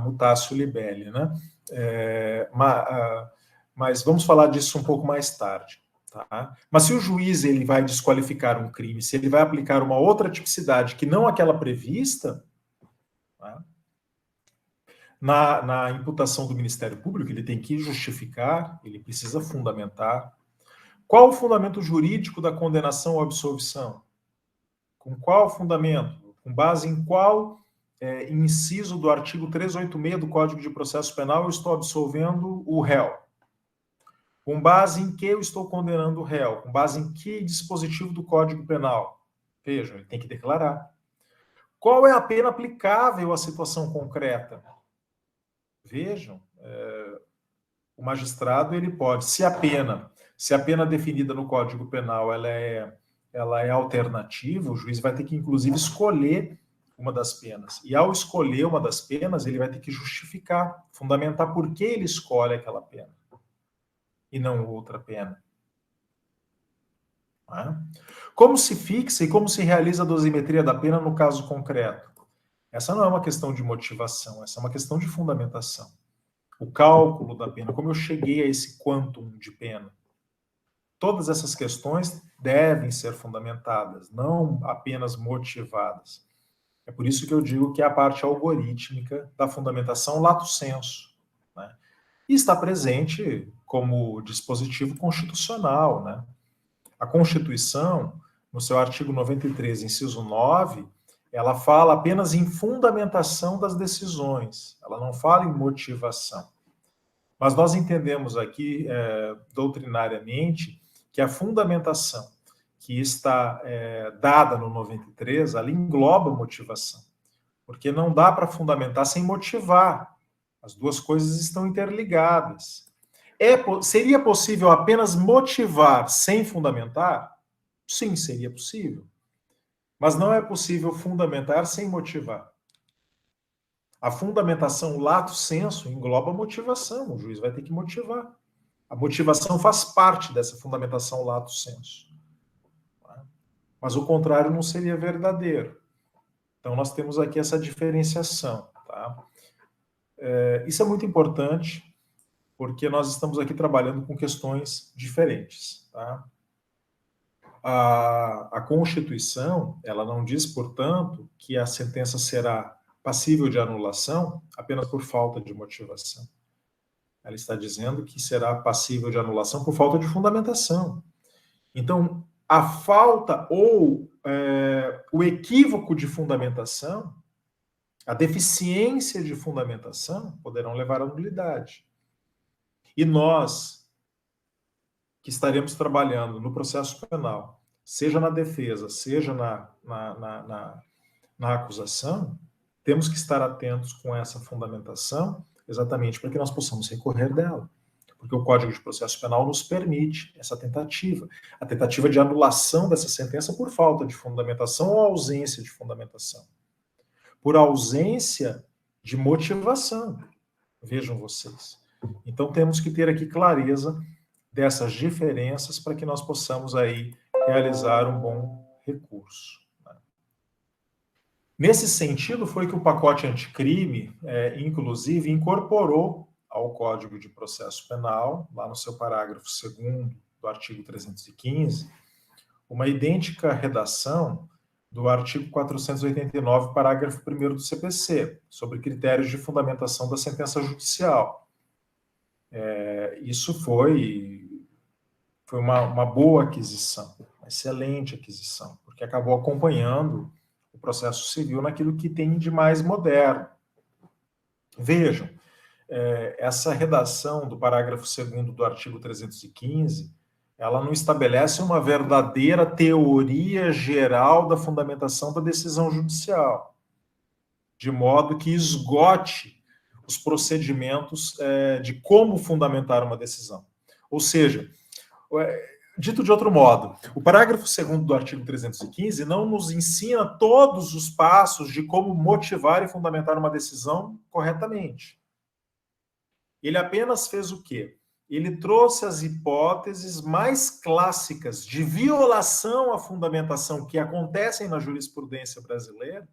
mutatio libelli, né? Mas vamos falar disso um pouco mais tarde. Tá? Mas se o juiz ele vai desqualificar um crime, se ele vai aplicar uma outra tipicidade que não aquela prevista, tá? Na imputação do Ministério Público, ele tem que justificar, ele precisa fundamentar. Qual o fundamento jurídico da condenação ou absolvição? Com qual fundamento? Com base em qual inciso do artigo 386 do Código de Processo Penal eu estou absolvendo o réu? Com base em que eu estou condenando o réu? Com base em que dispositivo do Código Penal? Vejam, ele tem que declarar. Qual é a pena aplicável à situação concreta? Vejam, o magistrado ele pode, se a pena definida no Código Penal ela é alternativa, o juiz vai ter que, inclusive, escolher uma das penas. E ao escolher uma das penas, ele vai ter que justificar, fundamentar por que ele escolhe aquela pena e não outra pena. Como se fixa e como se realiza a dosimetria da pena no caso concreto? Essa não é uma questão de motivação, essa é uma questão de fundamentação. O cálculo da pena, como eu cheguei a esse quantum de pena. Todas essas questões devem ser fundamentadas, não apenas motivadas. É por isso que eu digo que é a parte algorítmica da fundamentação lato sensu, né? E está presente como dispositivo constitucional, né? A Constituição, no seu artigo 93, inciso 9, ela fala apenas em fundamentação das decisões, ela não fala em motivação. Mas nós entendemos aqui, doutrinariamente, que a fundamentação que está dada no 93, ela engloba motivação, porque não dá para fundamentar sem motivar. As duas coisas estão interligadas. Seria possível apenas motivar sem fundamentar? Sim, seria possível. Mas não é possível fundamentar sem motivar. A fundamentação lato sensu engloba a motivação, o juiz vai ter que motivar. A motivação faz parte dessa fundamentação lato sensu. Mas o contrário não seria verdadeiro. Então nós temos aqui essa diferenciação. Tá? Isso é muito importante, porque nós estamos aqui trabalhando com questões diferentes. Tá? A Constituição, ela não diz, portanto, que a sentença será passível de anulação apenas por falta de motivação. Ela está dizendo que será passível de anulação por falta de fundamentação. Então, a falta ou o equívoco de fundamentação, a deficiência de fundamentação, poderão levar à nulidade. E nós, que estaremos trabalhando no processo penal, seja na defesa, seja na acusação, temos que estar atentos com essa fundamentação, exatamente para que nós possamos recorrer dela. Porque o Código de Processo Penal nos permite essa tentativa, a tentativa de anulação dessa sentença por falta de fundamentação ou ausência de fundamentação. Por ausência de motivação. Vejam vocês. Então temos que ter aqui clareza dessas diferenças para que nós possamos aí realizar um bom recurso. Nesse sentido, foi que o pacote anticrime, inclusive, incorporou ao Código de Processo Penal, lá no seu parágrafo 2º do artigo 315, uma idêntica redação do artigo 489, parágrafo 1º do CPC, sobre critérios de fundamentação da sentença judicial. Isso foi uma boa aquisição, uma excelente aquisição, porque acabou acompanhando o processo civil naquilo que tem de mais moderno. Vejam, essa redação do parágrafo 2º do artigo 315, ela não estabelece uma verdadeira teoria geral da fundamentação da decisão judicial, de modo que esgote os procedimentos de como fundamentar uma decisão. Ou seja, dito de outro modo, o parágrafo 2º do artigo 315 não nos ensina todos os passos de como motivar e fundamentar uma decisão corretamente. Ele apenas fez o quê? Ele trouxe as hipóteses mais clássicas de violação à fundamentação que acontecem na jurisprudência brasileira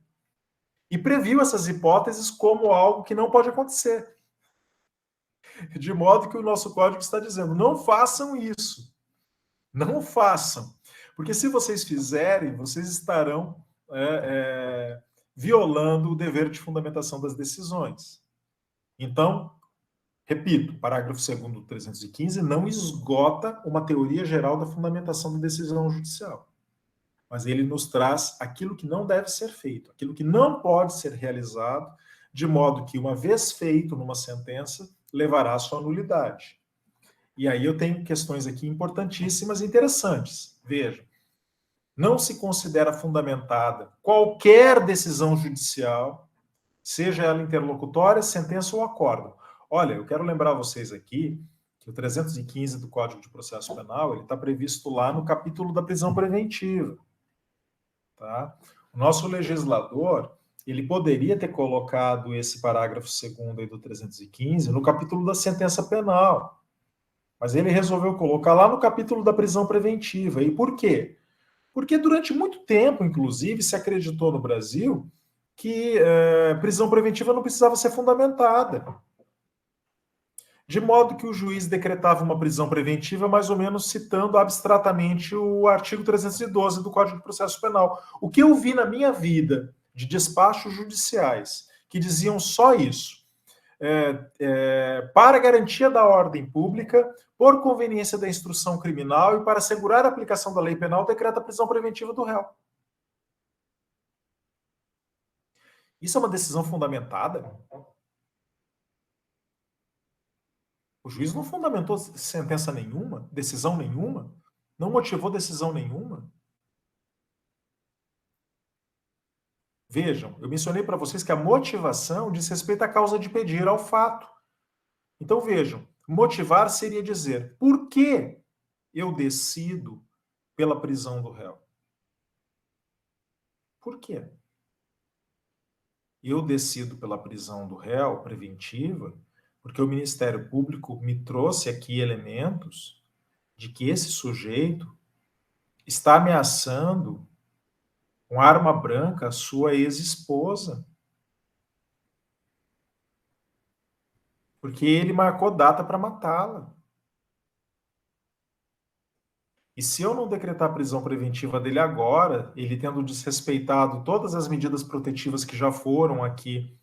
e previu essas hipóteses como algo que não pode acontecer. De modo que o nosso código está dizendo, não façam isso. Não façam. Porque se vocês fizerem, vocês estarão violando o dever de fundamentação das decisões. Então, repito, parágrafo 2º do 315 não esgota uma teoria geral da fundamentação da decisão judicial, mas ele nos traz aquilo que não deve ser feito, aquilo que não pode ser realizado, de modo que, uma vez feito numa sentença, levará à sua nulidade. E aí eu tenho questões aqui importantíssimas e interessantes. Veja, não se considera fundamentada qualquer decisão judicial, seja ela interlocutória, sentença ou acórdão. Olha, eu quero lembrar vocês aqui que o 315 do Código de Processo Penal ele está previsto lá no capítulo da prisão preventiva. Tá? O nosso legislador ele poderia ter colocado esse parágrafo 2º aí do 315 no capítulo da sentença penal, mas ele resolveu colocar lá no capítulo da prisão preventiva. E por quê? Porque durante muito tempo, inclusive, se acreditou no Brasil que prisão preventiva não precisava ser fundamentada. De modo que o juiz decretava uma prisão preventiva mais ou menos citando abstratamente o artigo 312 do Código de Processo Penal. O que eu vi na minha vida de despachos judiciais que diziam só isso, para garantia da ordem pública, por conveniência da instrução criminal e para assegurar a aplicação da lei penal, decreta a prisão preventiva do réu. Isso é uma decisão fundamentada? O juiz não fundamentou sentença nenhuma, decisão nenhuma, não motivou decisão nenhuma. Vejam, eu mencionei para vocês que a motivação diz respeito à causa de pedir, ao fato. Então vejam, motivar seria dizer por que eu decido pela prisão do réu. Por quê? Eu decido pela prisão do réu preventiva porque o Ministério Público me trouxe aqui elementos de que esse sujeito está ameaçando com arma branca a sua ex-esposa. Porque ele marcou data para matá-la. E se eu não decretar a prisão preventiva dele agora, ele tendo desrespeitado todas as medidas protetivas que já foram aqui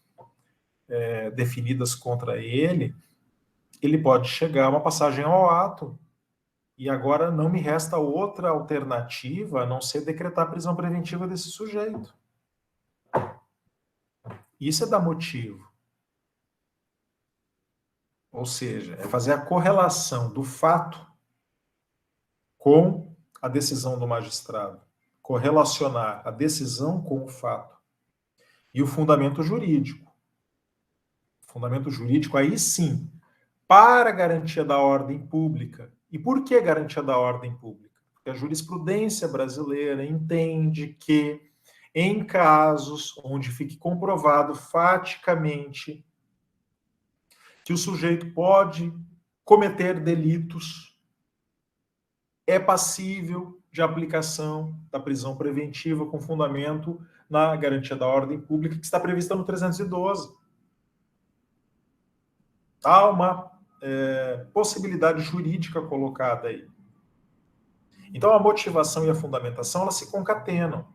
definidas contra ele, ele pode chegar a uma passagem ao ato. E agora não me resta outra alternativa a não ser decretar a prisão preventiva desse sujeito. Isso é dar motivo. Ou seja, é fazer a correlação do fato com a decisão do magistrado. Correlacionar a decisão com o fato. E o fundamento jurídico. O fundamento jurídico, aí sim, para a garantia da ordem pública. E por que garantia da ordem pública? Porque a jurisprudência brasileira entende que, em casos onde fique comprovado faticamente que o sujeito pode cometer delitos, é passível de aplicação da prisão preventiva com fundamento na garantia da ordem pública que está prevista no 312. Há uma possibilidade jurídica colocada aí. Então, a motivação e a fundamentação, elas se concatenam.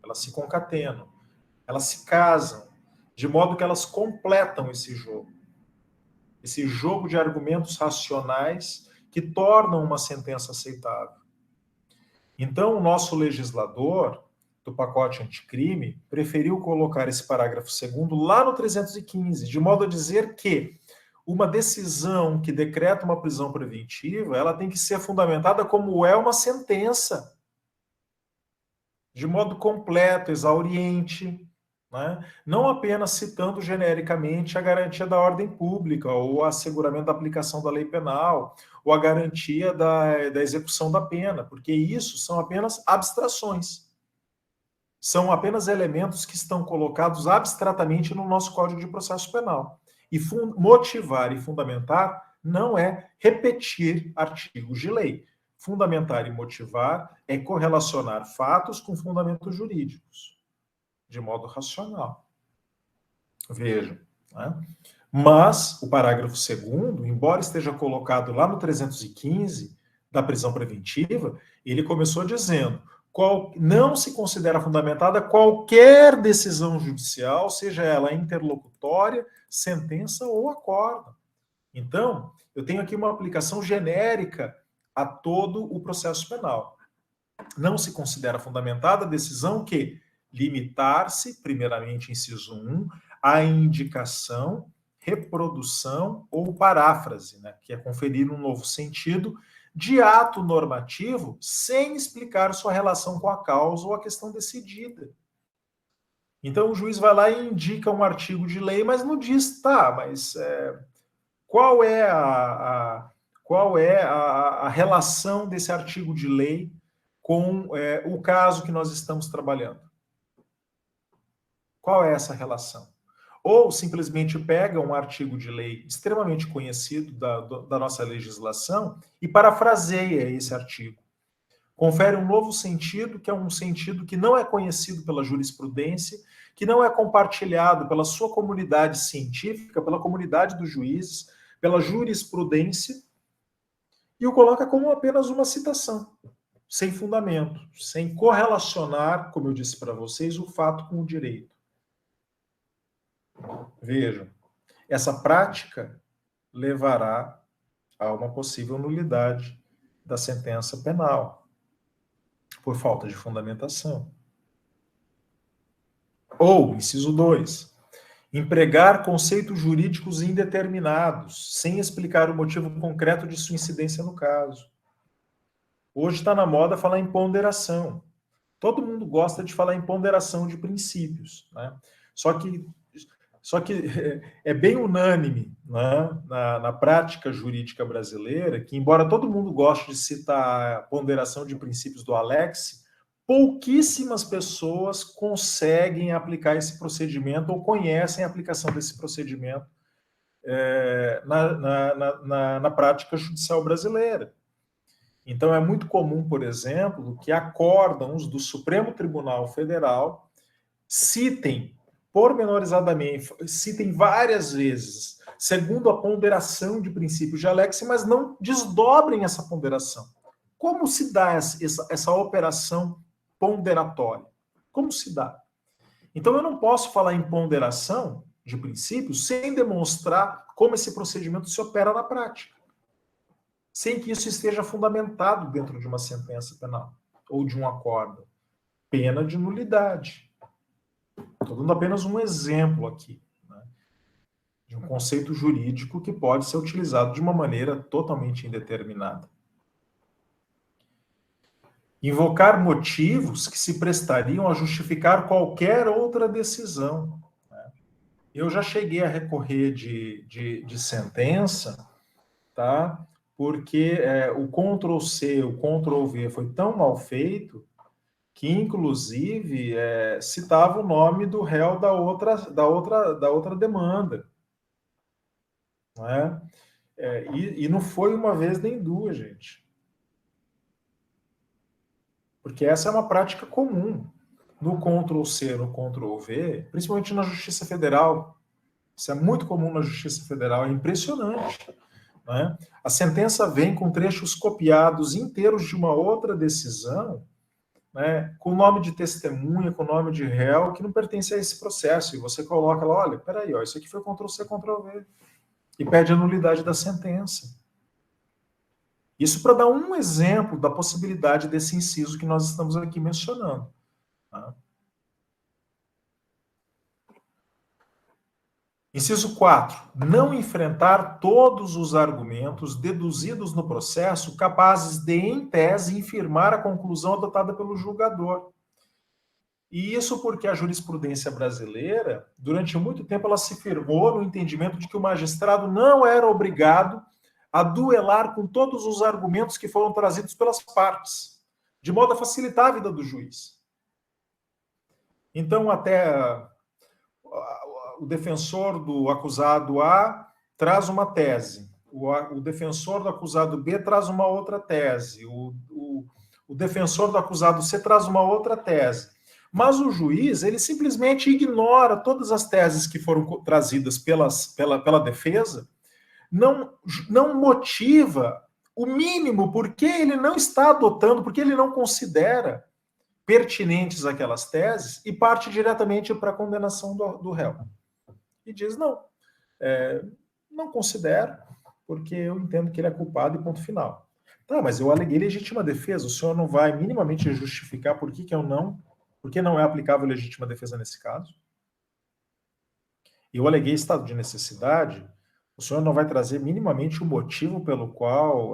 Elas se concatenam. Elas se casam, de modo que elas completam esse jogo. Esse jogo de argumentos racionais que tornam uma sentença aceitável. Então, o nosso legislador do pacote anticrime preferiu colocar esse parágrafo 2º lá no 315, de modo a dizer que uma decisão que decreta uma prisão preventiva, ela tem que ser fundamentada como é uma sentença, de modo completo, exauriente, né? Não apenas citando genericamente a garantia da ordem pública, ou o asseguramento da aplicação da lei penal, ou a garantia da execução da pena, porque isso são apenas abstrações. São apenas elementos que estão colocados abstratamente no nosso Código de Processo Penal. E motivar e fundamentar não é repetir artigos de lei. Fundamentar e motivar é correlacionar fatos com fundamentos jurídicos, de modo racional. Vejam, né? Mas o parágrafo 2º, embora esteja colocado lá no 315 da prisão preventiva, ele começou dizendo: não se considera fundamentada qualquer decisão judicial, seja ela interlocutória, sentença ou acordo. Então, eu tenho aqui uma aplicação genérica a todo o processo penal. Não se considera fundamentada a decisão que limitar-se, primeiramente, inciso 1, à indicação, reprodução ou paráfrase, né, que é conferir um novo sentido de ato normativo sem explicar sua relação com a causa ou a questão decidida. Então, o juiz vai lá e indica um artigo de lei, mas não diz, tá, mas qual é a relação desse artigo de lei com o caso que nós estamos trabalhando? Qual é essa relação? Ou simplesmente pega um artigo de lei extremamente conhecido da nossa legislação e parafraseia esse artigo. Confere um novo sentido, que é um sentido que não é conhecido pela jurisprudência, que não é compartilhado pela sua comunidade científica, pela comunidade dos juízes, pela jurisprudência, e o coloca como apenas uma citação, sem fundamento, sem correlacionar, como eu disse para vocês, o fato com o direito. Vejam, essa prática levará a uma possível nulidade da sentença penal, por falta de fundamentação. Ou, inciso 2, empregar conceitos jurídicos indeterminados, sem explicar o motivo concreto de sua incidência no caso. Hoje está na moda falar em ponderação. Todo mundo gosta de falar em ponderação de princípios, né? Só que é bem unânime, né, na prática jurídica brasileira que, embora todo mundo goste de citar a ponderação de princípios do Alex, pouquíssimas pessoas conseguem aplicar esse procedimento ou conhecem a aplicação desse procedimento na prática judicial brasileira. Então, é muito comum, por exemplo, que acórdãos do Supremo Tribunal Federal citem pormenorizadamente, citem várias vezes, segundo a ponderação de princípios de Alex, mas não desdobrem essa ponderação. Como se dá essa operação ponderatória? Como se dá? Então, eu não posso falar em ponderação de princípios sem demonstrar como esse procedimento se opera na prática, sem que isso esteja fundamentado dentro de uma sentença penal ou de um acordo. Pena de nulidade. Estou dando apenas um exemplo aqui, né, de um conceito jurídico que pode ser utilizado de uma maneira totalmente indeterminada. Invocar motivos que se prestariam a justificar qualquer outra decisão, né? Eu já cheguei a recorrer de sentença, tá? Porque o Ctrl+C, o Ctrl+V foi tão mal feito que, inclusive, citava o nome do réu da outra demanda. Não é? E não foi uma vez nem duas, gente. Porque essa é uma prática comum. No Ctrl+C, no Ctrl+V, principalmente na Justiça Federal. Isso é muito comum na Justiça Federal, é impressionante. Né? A sentença vem com trechos copiados inteiros de uma outra decisão, né, com nome de testemunha, com nome de réu, que não pertence a esse processo. E você coloca lá, olha, peraí, ó, isso aqui foi Ctrl+C, Ctrl+V. E pede a nulidade da sentença. Isso para dar um exemplo da possibilidade desse inciso que nós estamos aqui mencionando. Tá? Inciso 4. Não enfrentar todos os argumentos deduzidos no processo capazes de, em tese, infirmar a conclusão adotada pelo julgador. E isso porque a jurisprudência brasileira, durante muito tempo, ela se firmou no entendimento de que o magistrado não era obrigado a duelar com todos os argumentos que foram trazidos pelas partes, de modo a facilitar a vida do juiz. Então, até o defensor do acusado A traz uma tese, o defensor do acusado B traz uma outra tese, o defensor do acusado C traz uma outra tese. Mas o juiz, ele simplesmente ignora todas as teses que foram trazidas pela defesa, não motiva o mínimo porque ele não está adotando, porque ele não considera pertinentes àquelas teses e parte diretamente para a condenação do réu. E diz, não, não considero, porque eu entendo que ele é culpado e ponto final. Tá, mas eu aleguei legítima defesa, o senhor não vai minimamente justificar por que não é aplicável legítima defesa nesse caso? Eu aleguei estado de necessidade, o senhor não vai trazer minimamente o motivo pelo qual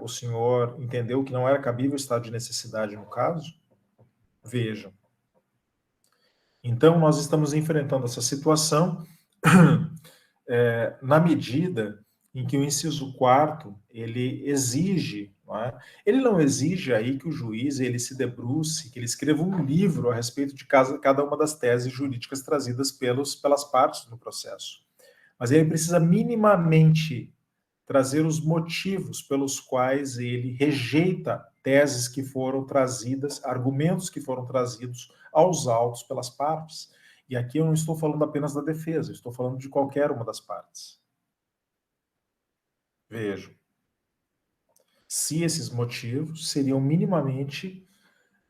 o senhor entendeu que não era cabível estado de necessidade no caso? Vejam. Então, nós estamos enfrentando essa situação na medida em que o inciso 4º, ele exige, ele não exige aí que o juiz ele se debruce, que ele escreva um livro a respeito de cada uma das teses jurídicas trazidas pelas partes no processo. Mas ele precisa minimamente trazer os motivos pelos quais ele rejeita teses que foram trazidas, argumentos que foram trazidos aos autos pelas partes. E aqui eu não estou falando apenas da defesa, estou falando de qualquer uma das partes. Vejam. Se esses motivos seriam minimamente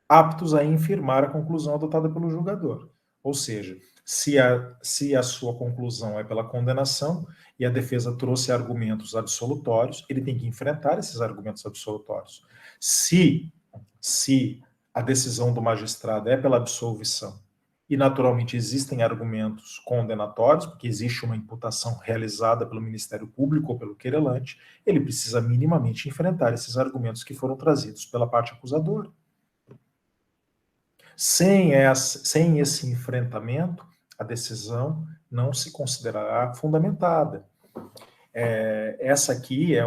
aptos a infirmar a conclusão adotada pelo julgador. Ou seja, se a sua conclusão é pela condenação e a defesa trouxe argumentos absolutórios, ele tem que enfrentar esses argumentos absolutórios. Se a decisão do magistrado é pela absolvição e, naturalmente, existem argumentos condenatórios, porque existe uma imputação realizada pelo Ministério Público ou pelo querelante, ele precisa minimamente enfrentar esses argumentos que foram trazidos pela parte acusadora. Sem esse enfrentamento, a decisão não se considerará fundamentada. Essa aqui é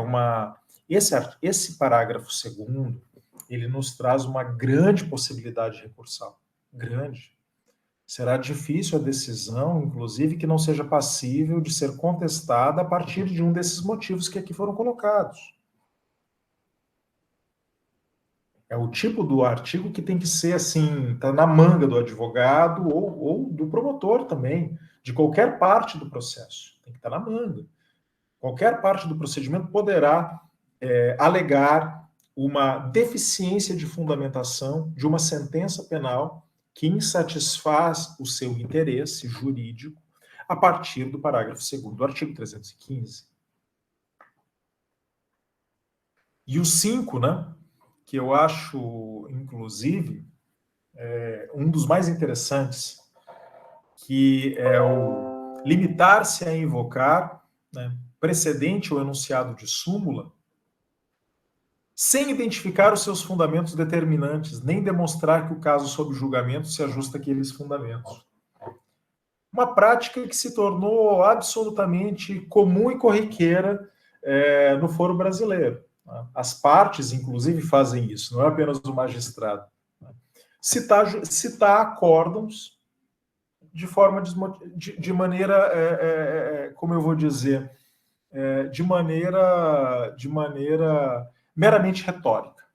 esse parágrafo 2º, ele nos traz uma grande possibilidade recursal. Grande. Será difícil a decisão, inclusive, que não seja passível de ser contestada a partir de um desses motivos que aqui foram colocados. É o tipo do artigo que tem que ser assim, tá na manga do advogado ou do promotor também, de qualquer parte do processo. Tem que estar na manga. Qualquer parte do procedimento poderá alegar uma deficiência de fundamentação de uma sentença penal que insatisfaz o seu interesse jurídico a partir do parágrafo 2º do artigo 315. E o 5, né, que eu acho, inclusive, um dos mais interessantes, que é o limitar-se a invocar, né, precedente ou enunciado de súmula, sem identificar os seus fundamentos determinantes, nem demonstrar que o caso sob julgamento se ajusta àqueles fundamentos. Uma prática que se tornou absolutamente comum e corriqueira no foro brasileiro. As partes, inclusive, fazem isso, não é apenas o magistrado. Citar acórdãos de forma de maneira, como eu vou dizer, de maneira meramente retórica,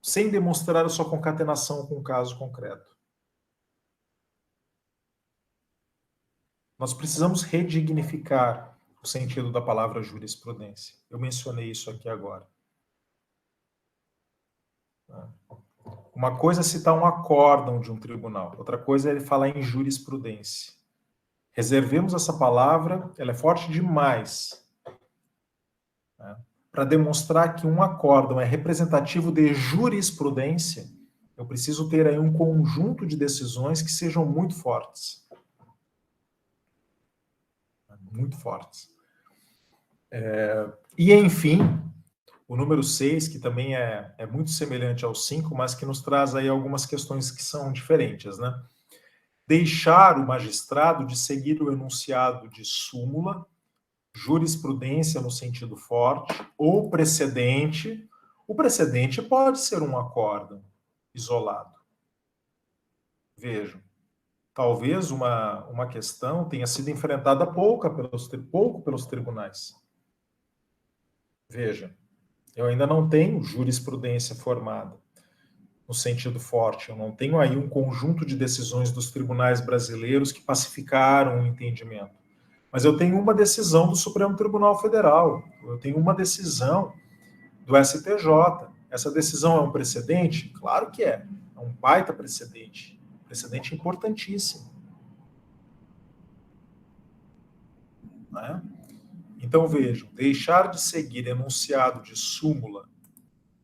sem demonstrar a sua concatenação com o caso concreto. Nós precisamos redignificar o sentido da palavra jurisprudência. Eu mencionei isso aqui agora. Uma coisa é citar um acórdão de um tribunal, outra coisa é ele falar em jurisprudência. Reservemos essa palavra, ela é forte demais, né? Para demonstrar que um acórdão é representativo de jurisprudência, eu preciso ter aí um conjunto de decisões que sejam muito fortes. Muito fortes. E, enfim, o número 6, que também é muito semelhante ao 5, mas que nos traz aí algumas questões que são diferentes, né? Deixar o magistrado de seguir o enunciado de súmula, jurisprudência no sentido forte, ou precedente. O precedente pode ser um acórdão isolado. Vejam, talvez uma questão tenha sido enfrentada pouco pelos tribunais. Veja, eu ainda não tenho jurisprudência formada no sentido forte, eu não tenho aí um conjunto de decisões dos tribunais brasileiros que pacificaram o entendimento. Mas eu tenho uma decisão do Supremo Tribunal Federal, eu tenho uma decisão do STJ. Essa decisão é um precedente? Claro que é. É um baita precedente importantíssimo, né? Então, vejam, deixar de seguir enunciado de súmula,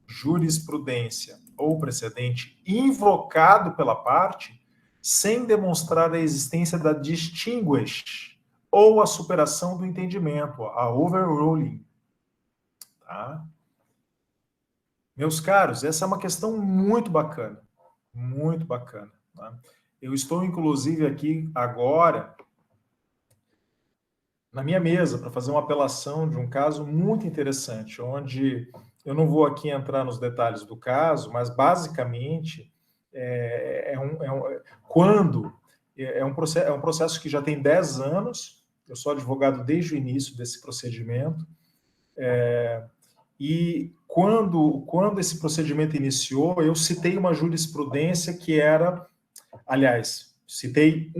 jurisprudência ou precedente invocado pela parte, sem demonstrar a existência da distinguish ou a superação do entendimento, a overruling. Tá? Meus caros, essa é uma questão muito bacana. Muito bacana. Tá? Eu estou, inclusive, aqui agora na minha mesa para fazer uma apelação de um caso muito interessante, onde eu não vou aqui entrar nos detalhes do caso, mas basicamente é um processo que já tem 10 anos, eu sou advogado desde o início desse procedimento, e quando esse procedimento iniciou, eu citei uma jurisprudência que era, aliás, citei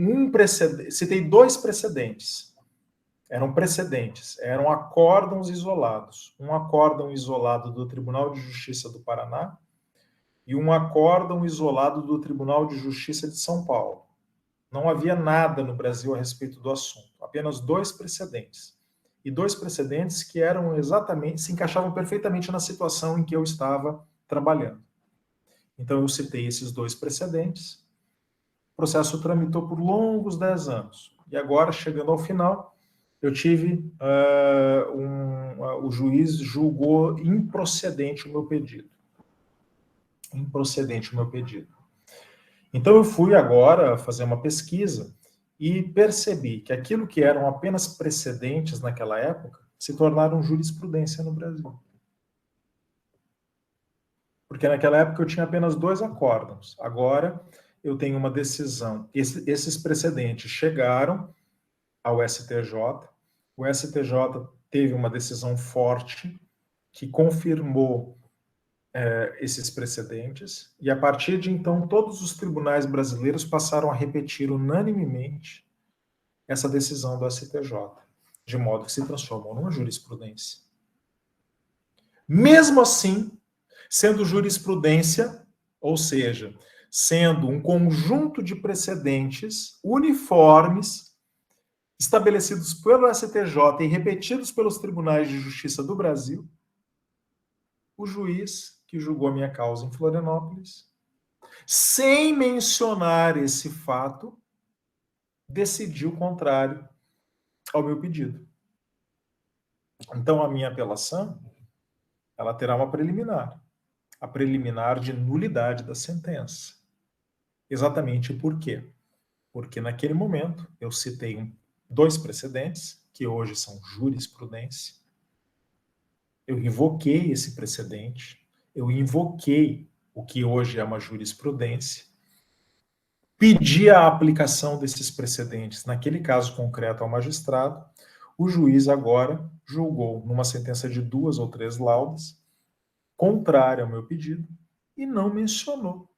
dois precedentes. Eram precedentes, eram acórdãos isolados. Um acórdão isolado do Tribunal de Justiça do Paraná e um acórdão isolado do Tribunal de Justiça de São Paulo. Não havia nada no Brasil a respeito do assunto, apenas dois precedentes. E dois precedentes que eram exatamente, se encaixavam perfeitamente na situação em que eu estava trabalhando. Então eu citei esses dois precedentes, o processo tramitou por longos 10 anos. E agora, chegando ao final, eu tive, o juiz julgou improcedente o meu pedido. Improcedente o meu pedido. Então eu fui agora fazer uma pesquisa e percebi que aquilo que eram apenas precedentes naquela época se tornaram jurisprudência no Brasil. Porque naquela época eu tinha apenas dois acórdãos. Agora eu tenho uma decisão. Esses precedentes chegaram ao STJ. O STJ teve uma decisão forte que confirmou esses precedentes, e a partir de então todos os tribunais brasileiros passaram a repetir unanimemente essa decisão do STJ, de modo que se transformou numa jurisprudência. Mesmo assim, sendo jurisprudência, ou seja, sendo um conjunto de precedentes uniformes, estabelecidos pelo STJ e repetidos pelos tribunais de justiça do Brasil, o juiz que julgou a minha causa em Florianópolis, sem mencionar esse fato, decidiu contrário ao meu pedido. Então, a minha apelação, ela terá uma preliminar, a preliminar de nulidade da sentença. Exatamente por quê? Porque naquele momento eu citei dois precedentes, que hoje são jurisprudência, eu invoquei esse precedente, eu invoquei o que hoje é uma jurisprudência, pedi a aplicação desses precedentes, naquele caso concreto, ao magistrado. O juiz agora julgou, numa sentença de 2 ou 3 laudas, contrária ao meu pedido, e não mencionou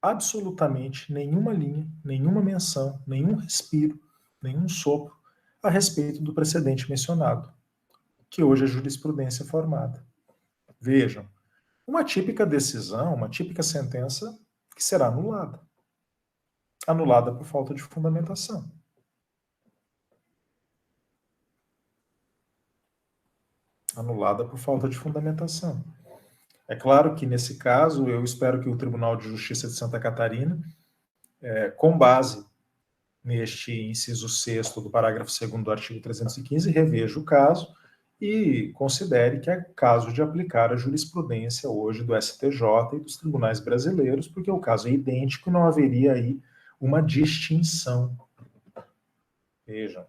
absolutamente nenhuma linha, nenhuma menção, nenhum respiro, nenhum sopro a respeito do precedente mencionado, que hoje é jurisprudência formada. Vejam, uma típica decisão, uma típica sentença que será anulada. Anulada por falta de fundamentação. Anulada por falta de fundamentação. É claro que, nesse caso, eu espero que o Tribunal de Justiça de Santa Catarina, com base neste inciso 6º do parágrafo 2º do artigo 315, reveja o caso e considere que é caso de aplicar a jurisprudência hoje do STJ e dos tribunais brasileiros, porque o caso é idêntico e não haveria aí uma distinção. Vejam,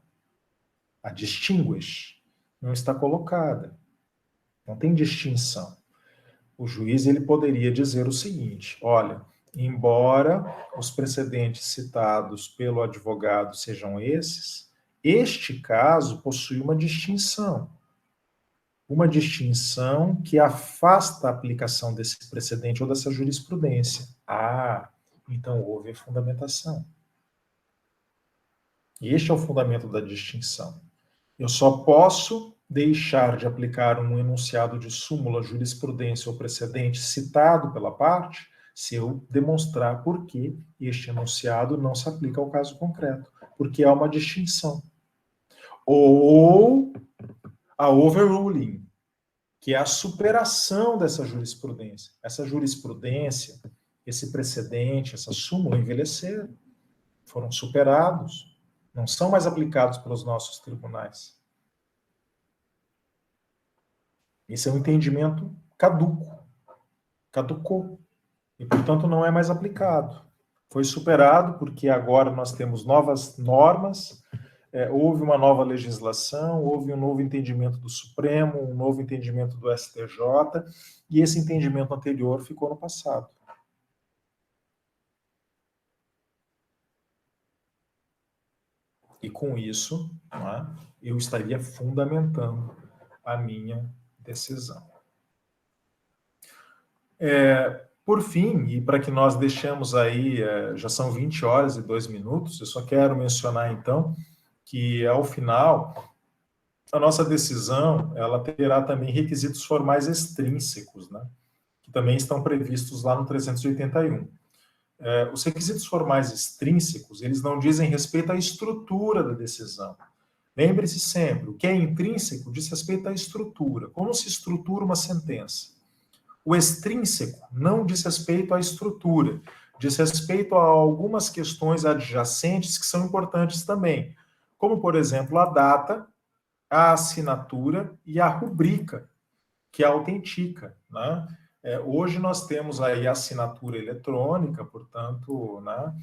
a distinguish não está colocada. Não tem distinção. O juiz ele poderia dizer o seguinte: olha, embora os precedentes citados pelo advogado sejam esses, este caso possui uma distinção. Uma distinção que afasta a aplicação desse precedente ou dessa jurisprudência. Ah, então houve a fundamentação. Este é o fundamento da distinção. Eu só posso deixar de aplicar um enunciado de súmula, jurisprudência ou precedente citado pela parte se eu demonstrar por que este enunciado não se aplica ao caso concreto, porque há uma distinção. Ou a overruling, que é a superação dessa jurisprudência. Essa jurisprudência, esse precedente, essa súmula envelheceram, foram superados, não são mais aplicados pelos nossos tribunais. Esse é um entendimento caducou, e, portanto, não é mais aplicado. Foi superado porque agora nós temos novas normas, houve uma nova legislação, houve um novo entendimento do Supremo, um novo entendimento do STJ, e esse entendimento anterior ficou no passado. E com isso, né, eu estaria fundamentando a minha decisão. Por fim, e para que nós deixemos aí, já são 20 horas e 2 minutos, eu só quero mencionar, então, que, ao final, a nossa decisão, ela terá também requisitos formais extrínsecos, né, que também estão previstos lá no 381. Os requisitos formais extrínsecos, eles não dizem respeito à estrutura da decisão. Lembre-se sempre, o que é intrínseco diz respeito à estrutura. Como se estrutura uma sentença? O extrínseco não diz respeito à estrutura, diz respeito a algumas questões adjacentes que são importantes também, como, por exemplo, a data, a assinatura e a rubrica, que autentica, né? Hoje nós temos aí a assinatura eletrônica, portanto, né,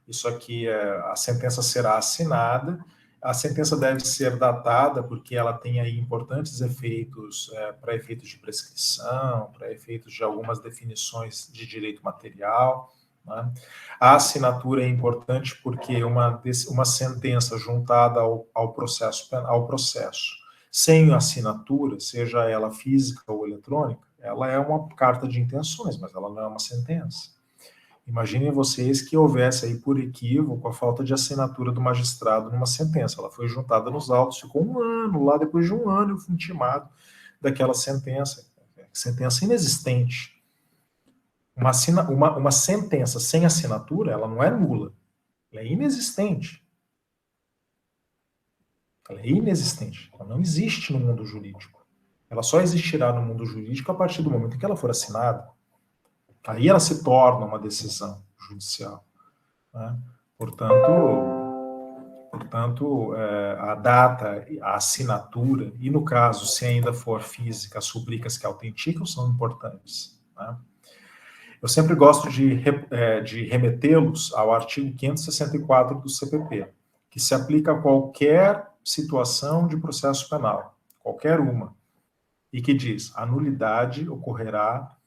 isso aqui, a sentença será assinada, a sentença deve ser datada, porque ela tem aí importantes efeitos, para efeitos de prescrição, para efeitos de algumas definições de direito material, né? A assinatura é importante porque uma sentença juntada ao processo, sem assinatura, seja ela física ou eletrônica, ela é uma carta de intenções, mas ela não é uma sentença. Imaginem vocês que houvesse aí, por equívoco, a falta de assinatura do magistrado numa sentença. Ela foi juntada nos autos, ficou um ano lá, depois de um ano eu fui intimado daquela sentença inexistente. Uma sentença sem assinatura, ela não é nula, ela é inexistente. Ela é inexistente, ela não existe no mundo jurídico. Ela só existirá no mundo jurídico a partir do momento em que ela for assinada. Aí ela se torna uma decisão judicial, né? Portanto, a data, a assinatura, e no caso, se ainda for física, as rubricas que autenticam são importantes, né? Eu sempre gosto de remetê-los ao artigo 564 do CPP, que se aplica a qualquer situação de processo penal, qualquer uma, e que diz: a nulidade ocorrerá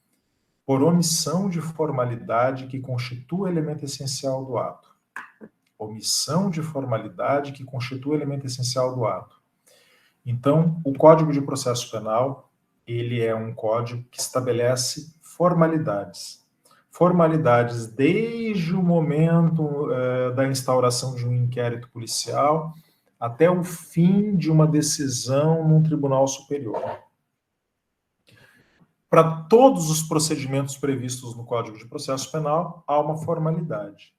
por omissão de formalidade que constitua elemento essencial do ato. Omissão de formalidade que constitua elemento essencial do ato. Então, o Código de Processo Penal, ele é um código que estabelece formalidades. Formalidades desde o momento da instauração de um inquérito policial até o fim de uma decisão num tribunal superior. Para todos os procedimentos previstos no Código de Processo Penal, há uma formalidade.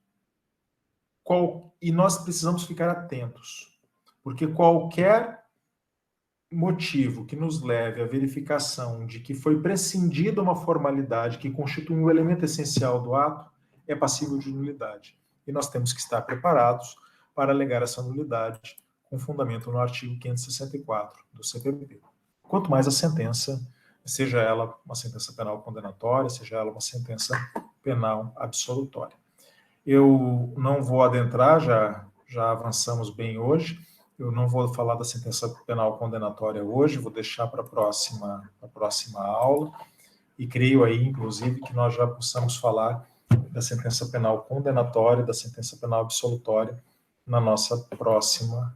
E nós precisamos ficar atentos, porque qualquer motivo que nos leve à verificação de que foi prescindida uma formalidade que constitui um elemento essencial do ato é passível de nulidade. E nós temos que estar preparados para alegar essa nulidade com fundamento no artigo 564 do CPP. Quanto mais a sentença, seja ela uma sentença penal condenatória, seja ela uma sentença penal absolutória. Eu não vou adentrar, já avançamos bem hoje, eu não vou falar da sentença penal condenatória hoje, vou deixar para a próxima aula, e creio aí, inclusive, que nós já possamos falar da sentença penal condenatória e da sentença penal absolutória na nossa próxima